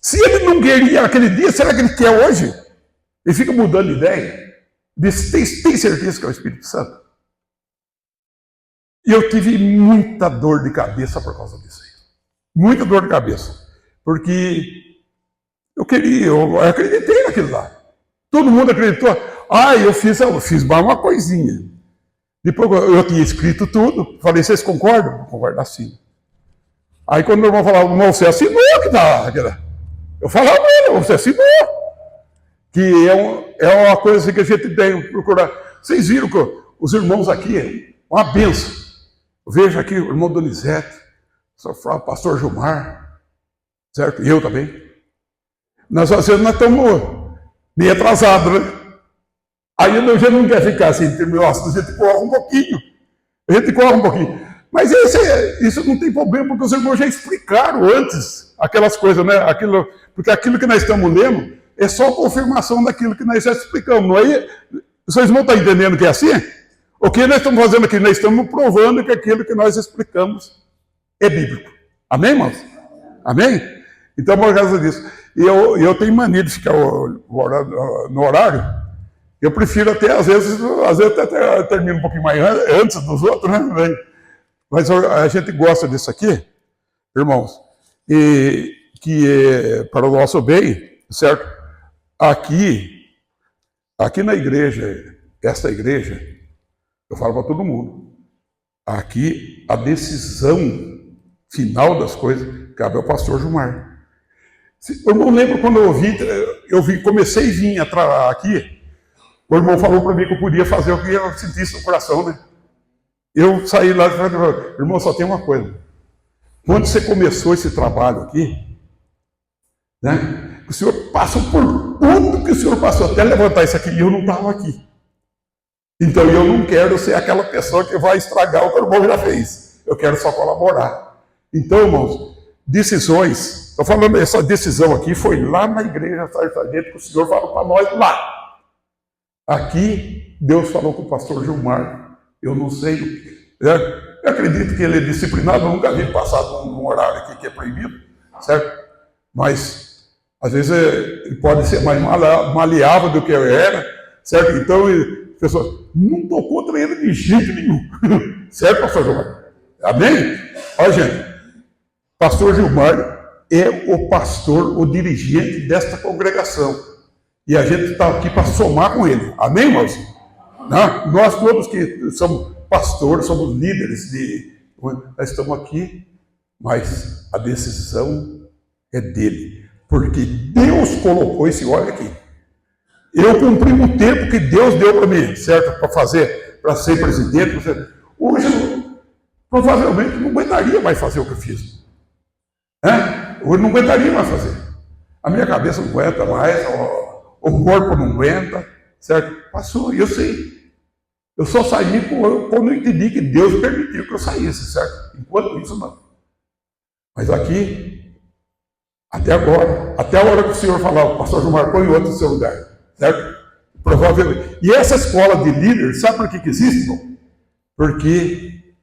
Se ele não queria aquele dia, será que ele quer hoje? Ele fica mudando de ideia. Tem certeza que é o Espírito Santo? E eu tive muita dor de cabeça por causa disso aí. Muita dor de cabeça. Porque eu acreditei naquilo lá. Todo mundo acreditou. Eu fiz mais uma coisinha. Depois eu tinha escrito tudo. Falei, vocês concordam? Concordo assim. Aí quando o irmão falava, irmão, você assinou que dá. Eu falava, você assinou. Que é uma coisa assim que a gente tem que procurar. Vocês viram que os irmãos aqui, uma benção. Eu vejo aqui o irmão Donizete, o pastor Gilmar, certo? E eu também. Nós estamos meio atrasados, né? Aí a gente não quer ficar assim, a gente corre um pouquinho. Mas isso não tem problema, porque os irmãos já explicaram antes aquelas coisas, né? Porque aquilo que nós estamos lendo é só confirmação daquilo que nós já explicamos. Não é? Vocês não estão entendendo que é assim? O que nós estamos fazendo aqui? Nós estamos provando que aquilo que nós explicamos é bíblico. Amém, irmãos? Amém? Então, por causa disso. Eu tenho mania de ficar no horário. Eu prefiro até, às vezes até termino um pouquinho mais antes dos outros, né? Mas a gente gosta disso aqui, irmãos, e que é para o nosso bem, certo? Aqui na igreja, esta igreja, eu falo para todo mundo, aqui a decisão final das coisas cabe ao pastor Gilmar. Eu não lembro quando comecei a vir aqui, o irmão falou para mim que eu podia fazer o que eu sentisse no coração, né? Eu saí lá e falei, irmão, só tem uma coisa. Quando você começou esse trabalho aqui, né? O senhor passou por tudo que o senhor passou até levantar isso aqui, e eu não estava aqui. Então eu não quero ser aquela pessoa que vai estragar o que o irmão já fez. Eu quero só colaborar. Então, irmãos, decisões, estou falando, essa decisão aqui foi lá na igreja Sargento, que o senhor falou para nós lá. Aqui, Deus falou com o pastor Gilmar. Eu não sei, eu acredito que ele é disciplinado, eu nunca vi passar num horário aqui que é proibido, certo? Mas, às vezes, ele pode ser mais maleável do que eu era, certo? Então, a pessoa não estou contra ele de jeito nenhum, certo, pastor Gilmar? Amém? Olha, gente, pastor Gilmar é o pastor, o dirigente desta congregação. E a gente está aqui para somar com ele. Amém, irmãos? Não? Nós todos que somos pastores, somos líderes, nós estamos aqui, mas a decisão é dele. Porque Deus colocou esse óleo aqui. Eu cumpri o tempo que Deus deu para mim, certo? Para ser presidente. Hoje eu provavelmente não aguentaria mais fazer o que eu fiz. Hoje não aguentaria mais fazer. A minha cabeça não aguenta mais, o corpo não aguenta, certo? Passou, eu sei. Eu só saí quando eu entendi que Deus permitiu que eu saísse, certo? Enquanto isso, não. Mas aqui, até agora, até a hora que o senhor falar, o pastor Gilmar põe outro no seu lugar, certo? Provavelmente. E essa escola de líderes, sabe por que existe, irmão? Porque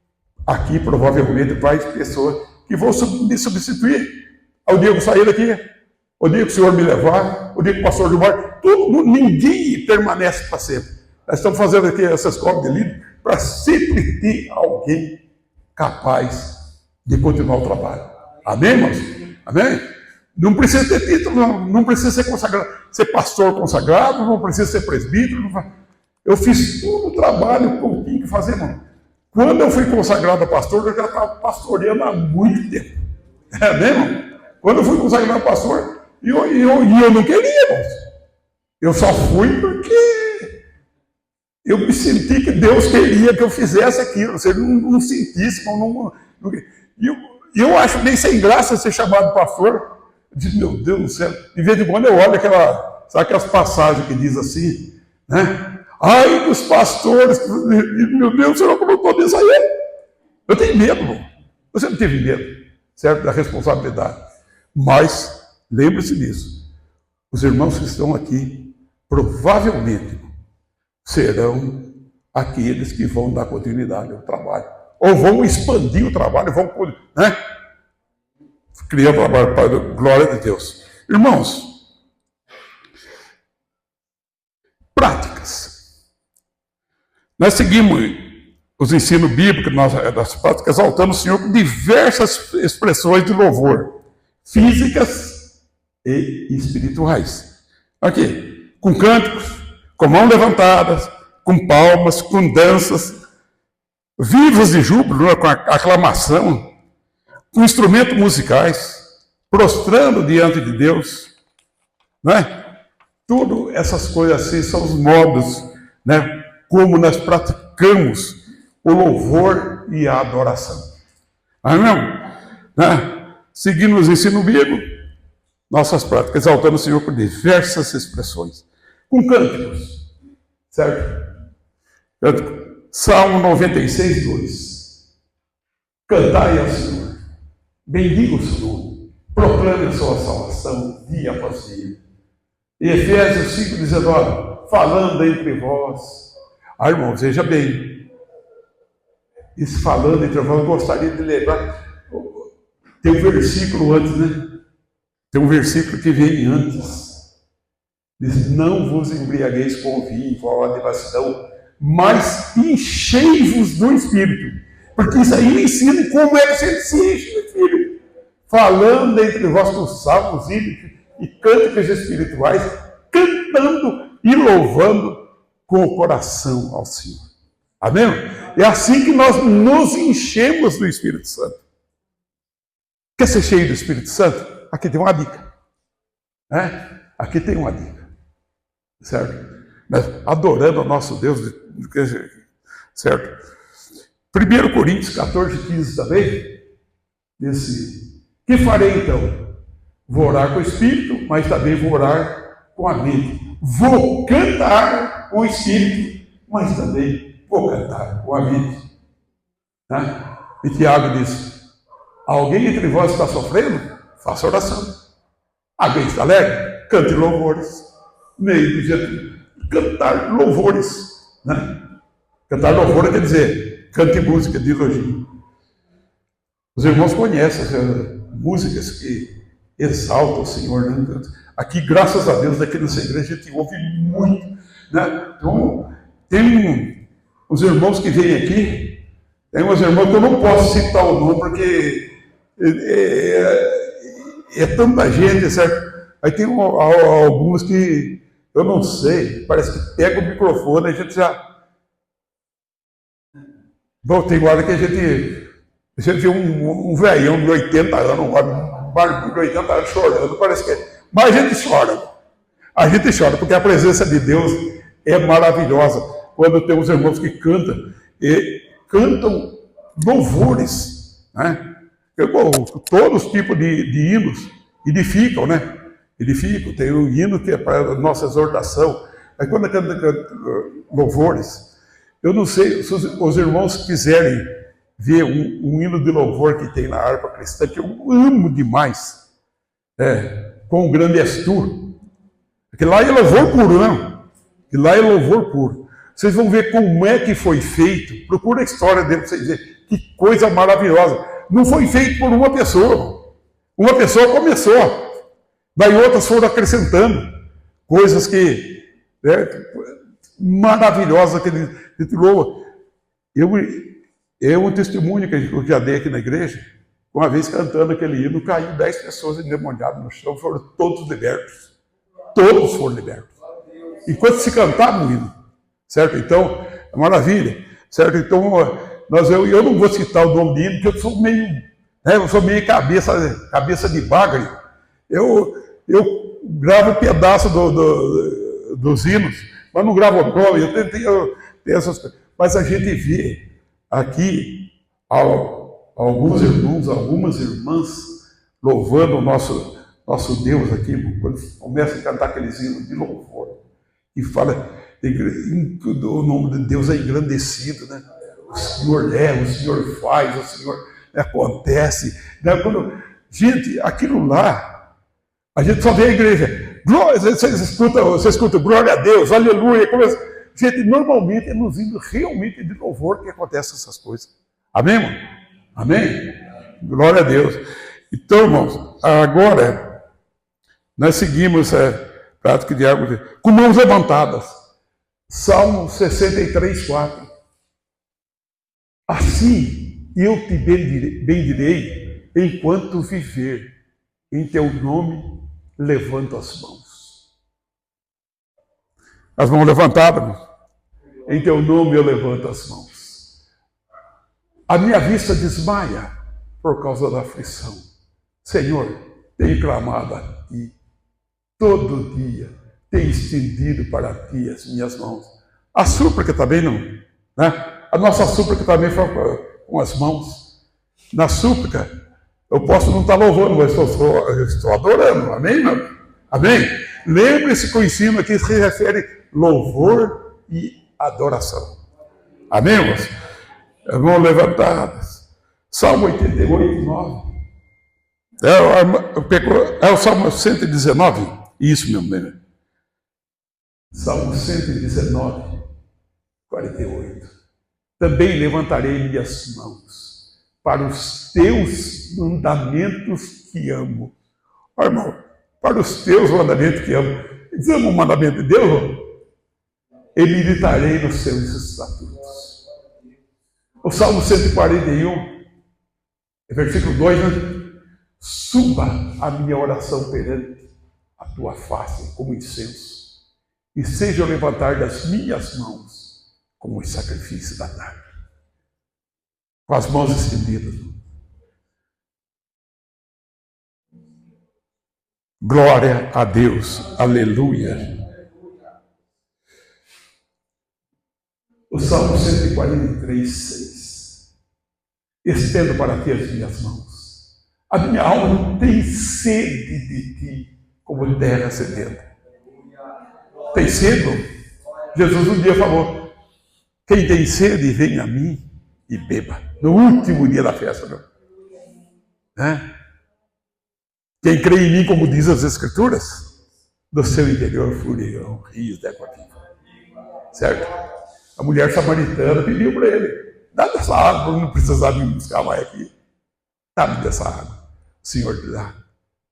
aqui provavelmente vai pessoas que vão me substituir. Ao dia que eu sair daqui, o dia que o senhor me levar, o dia que o pastor Gilmar, ninguém permanece para sempre. Nós estamos fazendo aqui essa escola de líder para sempre ter alguém capaz de continuar o trabalho. Amém, irmãos? Amém? Não precisa ter título, não precisa ser consagrado, ser pastor consagrado, não precisa ser presbítero. Eu fiz todo o trabalho que eu tinha que fazer, irmão. Quando eu fui consagrado a pastor, eu já estava pastoreando há muito tempo. Amém, irmão? Quando eu fui consagrado a pastor, e eu não queria, irmãos. Eu só fui porque eu me senti que Deus queria que eu fizesse aquilo. Se ele não sentisse, eu acho bem sem graça ser chamado pastor. diz, meu Deus do céu, de vez em quando eu olho sabe aquelas passagens que diz assim, né? Ai dos pastores, meu Deus, o senhor colocou nisso aí. Eu tenho medo, você não teve medo, certo? Da responsabilidade. Mas, lembre-se disso, os irmãos que estão aqui, provavelmente, serão aqueles que vão dar continuidade ao trabalho. Ou vão expandir o trabalho, vão, né? Criar o trabalho para a glória de Deus. Irmãos, práticas. Nós seguimos os ensinos bíblicos das práticas, exaltando o Senhor com diversas expressões de louvor, físicas e espirituais. Aqui, com cânticos, com mãos levantadas, com palmas, com danças, vivos de júbilo, com aclamação, com instrumentos musicais, prostrando diante de Deus, né? Tudo essas coisas assim são os modos, né? Como nós praticamos o louvor e a adoração. Amém? Né? Seguindo os ensinos bíblicos, nossas práticas, exaltando o Senhor por diversas expressões, com cânticos, certo? Salmo 96, 2. Cantai ao Senhor, bendiga o seu nome, proclame a sua salvação dia após dia. E Efésios 5, 19, falando entre vós. Irmãos, veja bem, isso falando entre vós, eu gostaria de lembrar, tem um versículo antes, né? Tem um versículo que vem antes. Diz, não vos embriagueis com vinho, com a devassidão, mas enchei-vos do Espírito. Porque isso aí ensina como é que você se enche do Espírito. Falando entre vós com salmos e cânticos espirituais, cantando e louvando com o coração ao Senhor. Amém? É assim que nós nos enchemos do Espírito Santo. Quer ser cheio do Espírito Santo? Aqui tem uma dica. Né? Aqui tem uma dica. Certo? Adorando ao nosso Deus. Certo? 1 Coríntios 14, 15 também. Diz, que farei então? Vou orar com o Espírito, mas também vou orar com a mente. Vou cantar com o Espírito, mas também vou cantar com a mente. Tá? E Tiago diz, alguém entre vós está sofrendo? Faça oração. Alguém está alegre? Cante louvores. Meio do jeito, cantar louvores. Né? Cantar louvor quer dizer, cante música de elogio. Os irmãos conhecem as músicas que exaltam o Senhor. Né? Aqui, graças a Deus, aqui nessa igreja, a gente ouve muito. Né? Então, tem os irmãos que vêm aqui, tem uns irmãos que eu não posso citar o nome, porque é tanta gente, certo? Aí tem alguns que eu não sei, parece que pega o microfone, a gente já... Bom, tem hora que a gente vê um velhão de 80 anos, um barbudo de 80 anos chorando, parece que... Mas a gente chora. A gente chora, porque a presença de Deus é maravilhosa. Quando tem os irmãos que cantam, e cantam louvores, né? Todos os tipos de hinos edificam, né? Edificam. Tem um hino que é para a nossa exortação. Aí quando canta louvores, eu não sei se os irmãos quiserem ver um hino de louvor que tem na harpa cristã, que eu amo demais, Quão grande és tu. Porque lá é louvor puro, não? Que lá é louvor puro. Vocês vão ver como é que foi feito. Procura a história dele para vocês verem. Que coisa maravilhosa. Não foi feito por uma pessoa. Uma pessoa começou. Daí outras foram acrescentando. Coisas que... maravilhosas que ele louva. Um testemunho que eu já dei aqui na igreja. Uma vez cantando aquele hino, caiu 10 pessoas endemoniadas no chão. Foram todos libertos. Todos foram libertos. Enquanto se cantava o hino. Certo? Então, é maravilha. Certo? Então, eu não vou citar o nome do hino, porque eu sou meio cabeça de bagre. Eu gravo um pedaço dos hinos, mas não gravo o nome. Eu tentei essas coisas. Mas a gente vê aqui alguns irmãos, algumas irmãs louvando o nosso nosso Deus aqui, quando começa a cantar aqueles hinos de louvor, e fala que o nome de Deus é engrandecido, né? O Senhor faz, o Senhor acontece. Né? Gente, aquilo lá, a gente só vê a igreja, glória, você escuta glória a Deus, aleluia. Gente, normalmente é nos hinos realmente de louvor que acontecem essas coisas. Amém, irmão? Amém? Glória a Deus. Então, irmãos, agora nós seguimos a prática de água com mãos levantadas. Salmo 63, 4. Assim eu te bendirei enquanto viver, em teu nome levanto as mãos. As mãos levantadas, irmão. Em teu nome eu levanto as mãos. A minha vista desmaia por causa da aflição. Senhor, tenho clamado a ti. Todo dia tenho estendido para ti as minhas mãos. A súplica também não, né? A nossa súplica também foi com as mãos. Na súplica, eu posso não estar louvando, mas eu estou adorando. Amém, meu? Amém? Lembre-se que o ensino aqui se refere louvor e adoração. Amém, irmãos? Mãos levantadas. Salmo 88, 9. É o Salmo 119. Isso, meu bem. Salmo 119, 48. Também levantarei minhas mãos para os teus mandamentos que amo. Ó, irmão, para os teus mandamentos que amo. Eles amam o mandamento de Deus, irmão? E meditarei nos seus estatutos. O Salmo 141, versículo 2, né? Suba a minha oração perante a tua face como incenso, e seja o levantar das minhas mãos como o sacrifício da tarde. Com as mãos estendidas. Glória a Deus. Aleluia. O Salmo 143, 6. Estendo para ti as minhas mãos. A minha alma tem sede de ti, como terra sedenta. Tem sede? Jesus um dia falou, quem tem sede, vem a mim e beba. No último dia da festa, meu. Né? Quem crê em mim, como diz as Escrituras, do seu interior fluirão rios de água viva. Certo? A mulher samaritana pediu para ele, dá dessa água, não precisar me buscar mais aqui. Dá-me dessa água. O Senhor te dá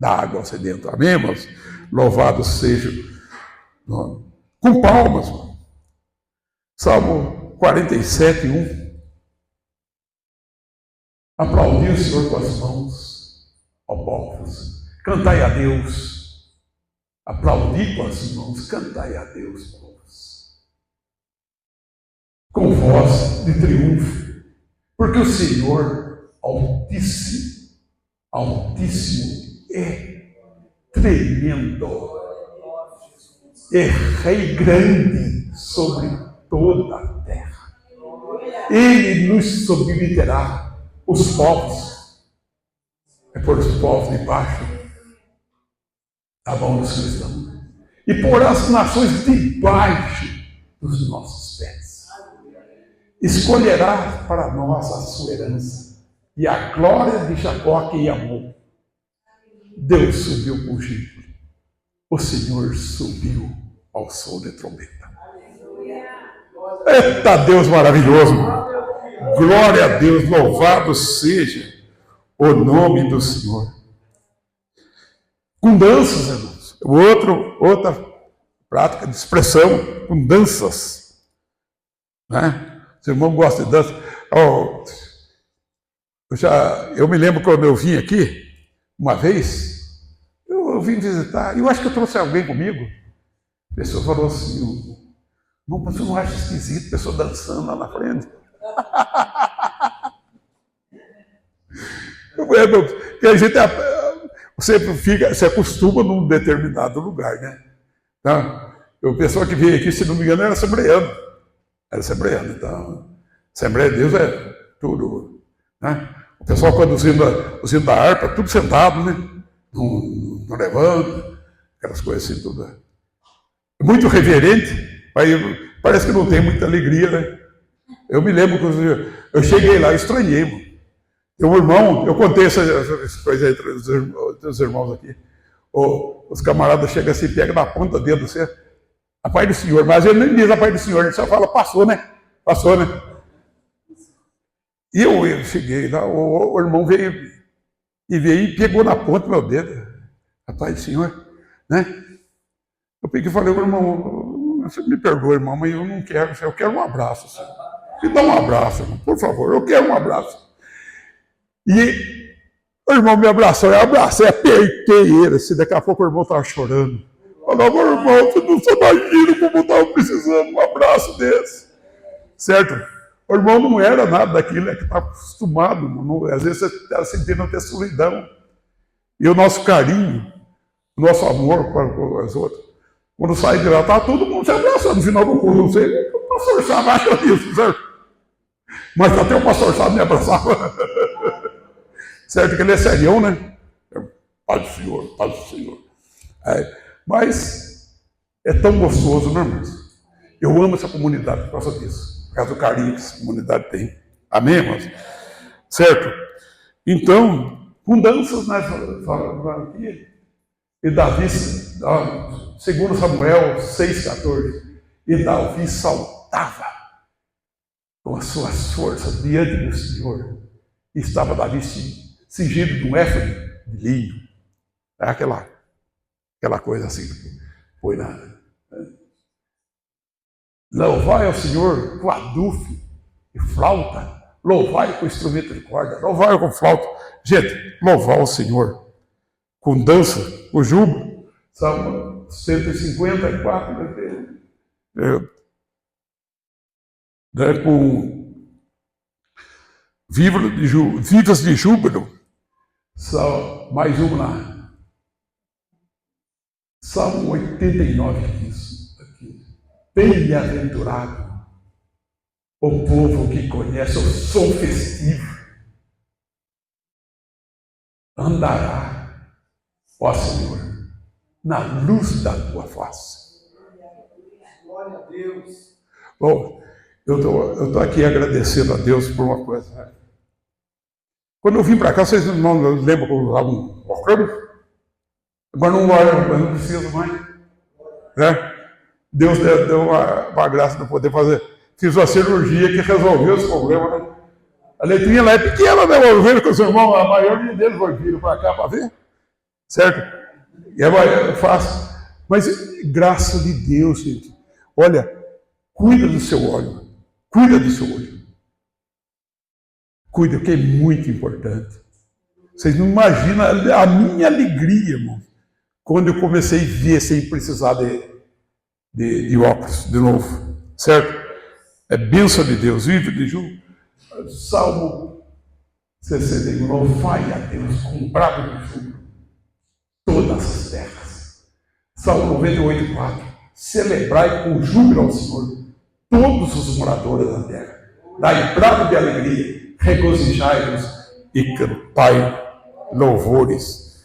água ao sedento. Amém, irmãos? Louvado seja o nome. Com palmas, irmão. Salmo 47, 1. Aplaudi o Senhor com as mãos, ó povos. Cantai a Deus. Aplaudi com as mãos, cantai a Deus, povos. Com voz de triunfo, porque o Senhor Altíssimo, Altíssimo é tremendo, é Rei grande sobre toda a terra. Ele nos submeterá os povos, é por os povos debaixo da mão dos cristãos, e porá as nações debaixo dos nossos pés. Escolherá para nós a sua herança e a glória de Jacó que amou. Deus subiu com júbilo, o Senhor subiu ao som de trombeta. Eita Deus maravilhoso! Glória a Deus, louvado seja o nome do Senhor. Com danças, irmãos. Outra prática de expressão, com danças. Né? Os irmãos gostam de dança. Eu me lembro quando eu vim aqui, uma vez, eu vim visitar, e eu acho que eu trouxe alguém comigo. A pessoa falou assim, não, mas você não acha esquisito a pessoa dançando lá na frente? Porque a gente você acostuma num determinado lugar, né? Então, o pessoal que veio aqui, se não me engano, era assembleano. Então, Assembleia de Deus é tudo, né? O pessoal quando usando a harpa, tudo sentado, né? Não não levanta, aquelas coisas assim, tudo. Muito reverente, mas parece que não tem muita alegria, né? Eu me lembro que eu cheguei lá e estranhei, mano. Tem um irmão, eu contei essa coisa aí dos irmãos aqui. Os camaradas chegam assim, pegam na ponta do dedo, assim, a paz do Senhor, mas ele nem diz a paz do Senhor, ele só fala, passou, né? Passou, né? E eu cheguei lá, o irmão veio e pegou na ponta do meu dedo, a paz do Senhor, né? Eu peguei e falei, irmão, você me perdoa, irmão, mas eu não quero, eu quero um abraço. Senhor. Me dá um abraço, irmão, por favor, eu quero um abraço. E o irmão me abraçou, eu abracei, apertei ele, assim, daqui a pouco o irmão estava chorando. Falava, irmão, você não imagina como eu estava precisando de um abraço desse. Certo? O irmão não era nada daquilo, é que estava acostumado, não, às vezes você está sentindo até solidão. E o nosso carinho, o nosso amor com as outras. Quando sai de lá, está todo mundo se abraçando no final do culto, não sei, o pastor Sá acha isso, certo? Mas até o pastor Sá me abraçava. Certo que ele é serião, né? Paz do Senhor, paz do Senhor. Mas é tão gostoso, né, irmãos? Eu amo essa comunidade por causa disso, por causa do carinho que essa comunidade tem. Amém, irmãos? Certo? Então, com danças, né? E Davi, segundo Samuel 6,14, e Davi saltava com as suas forças diante do Senhor. E estava Davi cingido de um éfode de linho. É aquela coisa assim, foi nada. Louvai ao Senhor com adufo e flauta, louvai com instrumento de corda, louvai com flauta. Gente, louvar o Senhor com dança, com júbilo. Salmo 154, com vivas de júbilo. Mais uma lá. Salmo 89 diz aqui. Bem-aventurado o povo que conhece o som festivo. Andará, ó Senhor, na luz da tua face. Glória a Deus. Bom, eu estou aqui agradecendo a Deus por uma coisa. Quando eu vim para cá, vocês não lembram que eu usava um óculos? Agora não preciso mais. Né? Deus deu uma graça de poder fazer. Fiz uma cirurgia que resolveu esse problema. Né? A letrinha lá é pequena, né? Eu vejo que os irmãos, a maioria deles viram para cá para ver. Certo? E é fácil. Mas graça de Deus, gente. Olha, cuida do seu olho. Cuida do seu olho. Cuida, que é muito importante. Vocês não imaginam a minha alegria, irmão, quando eu comecei a ver sem precisar de óculos de novo. Certo? É bênção de Deus. Vive de júbilo. Salmo 61. Louvai a Deus com brado de júbilo todas as terras. Salmo 98:4. Celebrai com júbilo ao Senhor todos os moradores da terra. Dai brado de alegria. Regozijai-vos e cantai louvores.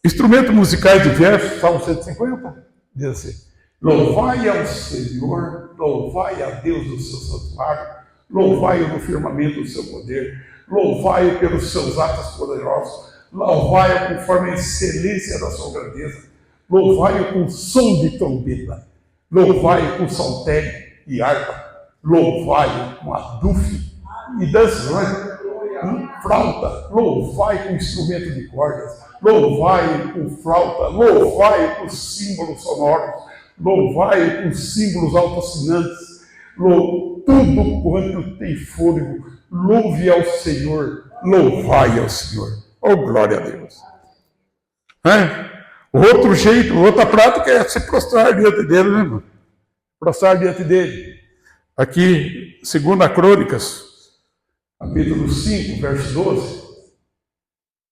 Instrumentos musicais diversos, Salmo 150, diz assim: louvai ao Senhor, louvai a Deus no seu santuário, louvai-o no firmamento do seu poder, louvai-o pelos seus atos poderosos, louvai-o conforme a excelência da sua grandeza, louvai-o com som de trombeta, louvai-o com saltério e harpa, louvai-o com adufo e dança, não é? Flauta, louvai com instrumento de cordas, louvai com flauta, louvai com símbolos sonoros, louvai com símbolos autoassinantes, tudo quanto tem fôlego, louve ao Senhor, louvai ao Senhor. Oh, glória a Deus. Outro jeito, outra prática é se prostrar diante dele, né, irmão? Prostrar diante dele. Aqui, 2 Crônicas, capítulo 5, verso 12.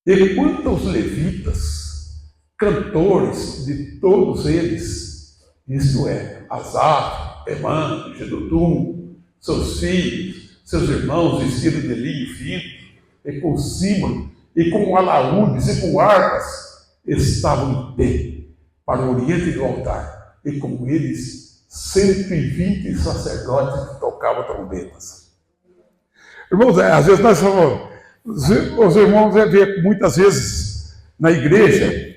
E quanto aos levitas, cantores de todos eles, isto é, Asaf, Emã, Gedutum, seus filhos, seus irmãos vestidos de linho fino, e com símbolo, e com alaúdes, e com harpas, estavam em pé para o oriente do altar, e com eles 120 sacerdotes que tocavam trombetas. Irmãos, às vezes nós falamos, os irmãos vê muitas vezes na igreja,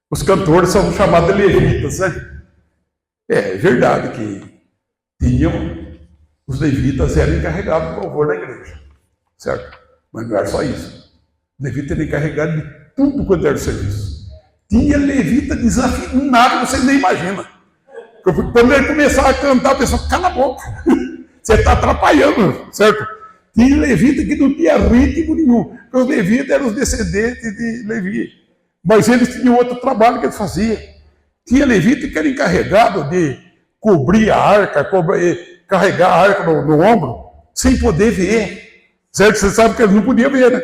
os cantores são chamados de levitas, né? É verdade que os levitas eram encarregados do louvor da igreja, certo? Mas não era só isso. O levita era encarregado de tudo quanto era o serviço. Tinha levita desafinado, você nem imagina. Quando ele começava a cantar, a pessoa, cala a boca, você está atrapalhando, certo? Tinha levita que não tinha ritmo nenhum, porque os levitas eram os descendentes de Levi. Mas eles tinham outro trabalho que eles faziam. Tinha levita que era encarregado de cobrir a arca, carregar a arca no ombro, sem poder ver. Certo? Você sabe que eles não podiam ver, né?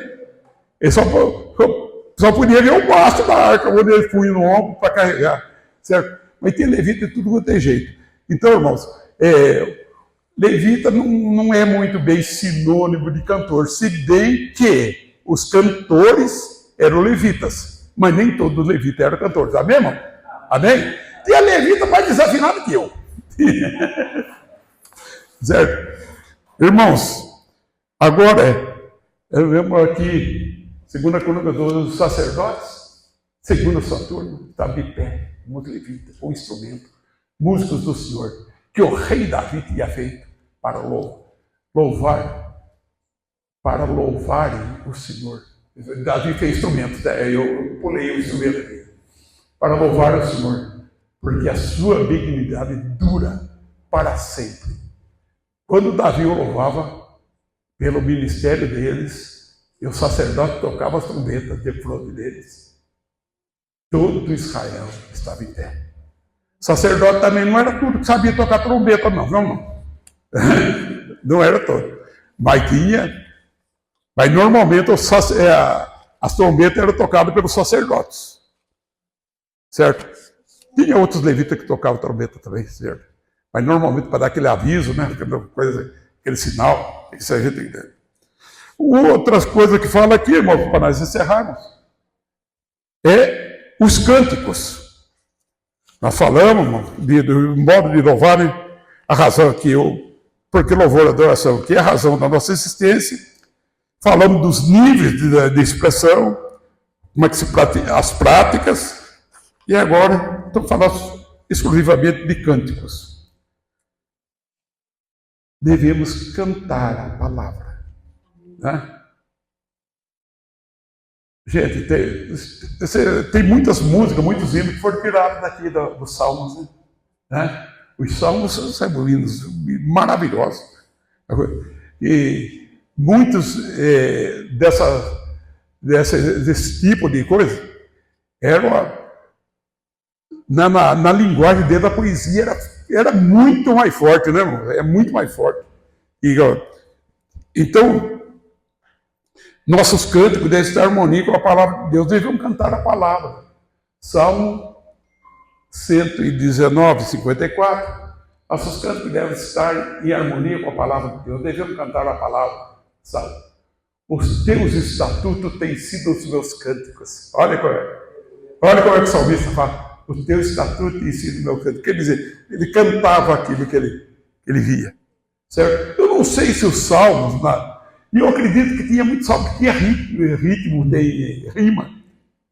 Eles só podia ver o mastro da arca, onde eles punham no ombro para carregar. Certo? Mas tinha levita de tudo quanto é jeito. Então, irmãos, levita não é muito bem sinônimo de cantor, se bem que os cantores eram levitas, mas nem todos os levitas eram cantores. Amém, irmão? Amém? Tinha levita mais desafinado que eu. Certo? Irmãos, agora, eu lembro aqui, segunda Crônica dos sacerdotes, segundo Saturno, estava de pé, um levita, com um instrumento, músicos do Senhor, que o rei Davi tinha feito para louvarem o Senhor. Davi fez instrumentos, eu pulei o instrumento aqui, para louvar o Senhor, porque a sua benignidade dura para sempre. Quando Davi o louvava, pelo ministério deles, e o sacerdote tocava as trombetas de fronte deles, todo Israel estava em pé. O sacerdote também não era tudo que sabia tocar trombeta, não. Não era todo. Mas normalmente as trombetas eram tocadas pelos sacerdotes. Certo? Tinha outros levitas que tocavam trombeta também, certo? Mas normalmente para dar aquele aviso, né? Aquele sinal, isso a gente entende. Outras coisas que fala aqui, irmão, para nós encerrarmos, é os cânticos. Nós falamos do modo de louvar, né? A razão aqui, porque louvor e adoração, que é a razão da nossa existência. Falamos dos níveis de expressão, como é que se pratica, as práticas, e agora estou falando exclusivamente de cânticos. Devemos cantar a palavra. Né? Gente, tem muitas músicas, muitos hinos que foram tirados daqui dos Salmos. Né? Os Salmos são hinos maravilhosos. E muitos desse tipo de coisa eram, na linguagem dele, da poesia, era muito mais forte, né, irmão? É muito mais forte. Então, nossos cânticos devem estar em harmonia com a palavra de Deus, devemos cantar a palavra. Salmo 119, 54. Nossos cânticos devem estar em harmonia com a palavra de Deus, devemos cantar a palavra. Salmo. Os teus estatutos têm sido os meus cânticos. Olha como é que o salmista fala. O teu estatuto tem sido meu canto. Quer dizer, ele cantava aquilo que ele via. Certo? Eu não sei se os salmos, e eu acredito que tinha muitos salmos que tinha ritmo, tem rima.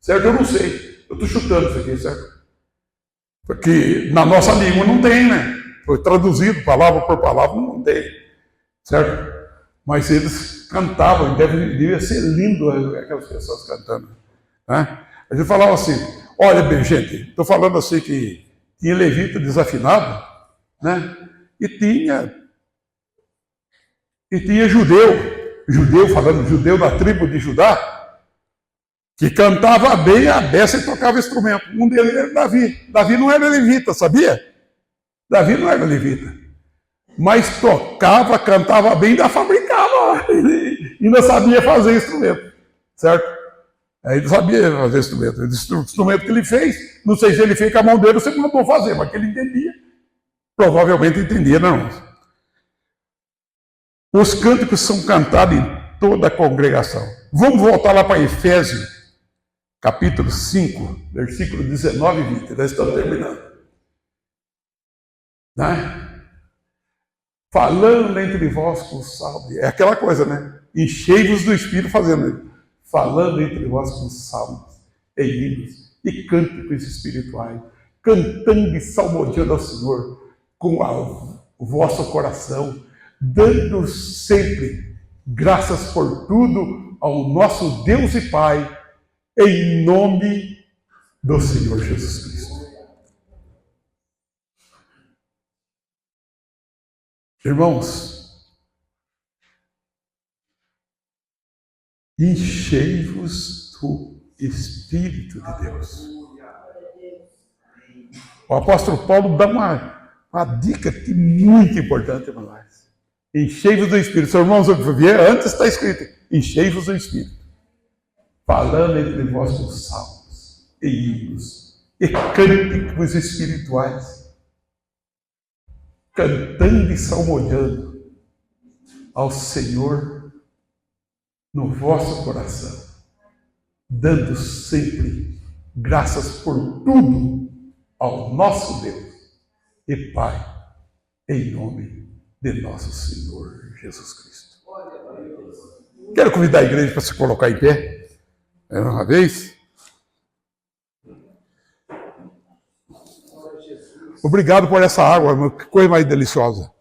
Certo? Eu não sei. Eu estou chutando isso aqui, certo? Porque na nossa língua não tem, né? Foi traduzido palavra por palavra, não tem. Certo? Mas eles cantavam, e devia ser lindo aquelas pessoas cantando. Né? A gente falava assim, olha bem, gente, estou falando assim que tinha levita desafinado, né? E tinha judeu da tribo de Judá, que cantava bem a beça e tocava instrumento. Um deles era Davi. Davi não era levita, sabia? Davi não era levita. Mas tocava, cantava bem, ainda fabricava, ainda sabia fazer instrumento, certo? Aí ele sabia fazer instrumento. O instrumento que ele fez, não sei se ele fez com a mão dele, você não mandou fazer, mas que ele entendia. Provavelmente entendia, não. Os cânticos são cantados em toda a congregação. Vamos voltar lá para Efésios, capítulo 5, versículo 19 e 20. Nós estamos terminando. Né? Falando entre vós com salmos. É aquela coisa, né? Enchei-vos do Espírito fazendo isso. Falando entre vós com salmos e hinos e cânticos espirituais, cantando e salmodiando ao Senhor com o vosso coração, dando sempre graças por tudo ao nosso Deus e Pai, em nome do Senhor Jesus Cristo. Irmãos, enchei-vos do Espírito de Deus. O apóstolo Paulo dá uma dica aqui muito importante para nós. Enchei-vos do Espírito. Seus irmãos, antes está escrito, enchei-vos do Espírito. Falando entre vós com salmos e hinos e cânticos espirituais, cantando e salmodiando ao Senhor no vosso coração, dando sempre graças por tudo ao nosso Deus e Pai, em nome de nosso Senhor Jesus Cristo. Quero convidar a igreja para se colocar em pé. Uma vez. Obrigado por essa água, que coisa mais deliciosa.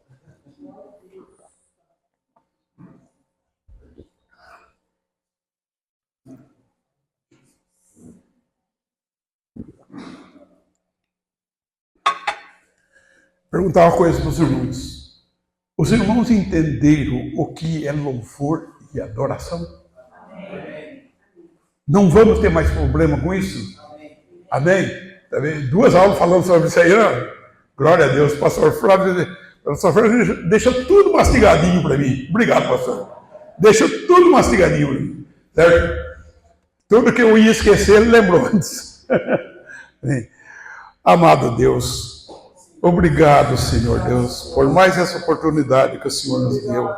Perguntar uma coisa para os irmãos. Os irmãos entenderam o que é louvor e adoração? Não vamos ter mais problema com isso? Amém? Amém? 2 aulas falando sobre isso aí, não? Glória a Deus. Pastor Flávio deixa tudo mastigadinho para mim. Obrigado, pastor. Deixa tudo mastigadinho para mim. Certo? Tudo que eu ia esquecer, ele lembrou antes. Amado Deus, obrigado, Senhor Deus, por mais essa oportunidade que o Senhor nos deu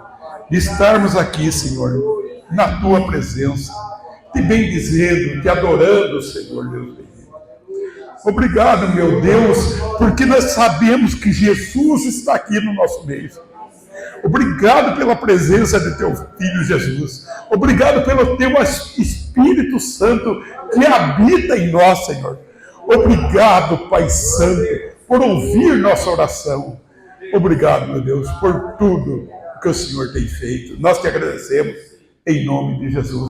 de estarmos aqui, Senhor, na tua presença, te bendizendo, te adorando, Senhor Deus. Obrigado, meu Deus, porque nós sabemos que Jesus está aqui no nosso meio. Obrigado pela presença de teu Filho Jesus. Obrigado pelo teu Espírito Santo que habita em nós, Senhor. Obrigado, Pai Santo, por ouvir nossa oração. Obrigado, meu Deus, por tudo que o Senhor tem feito. Nós te agradecemos em nome de Jesus.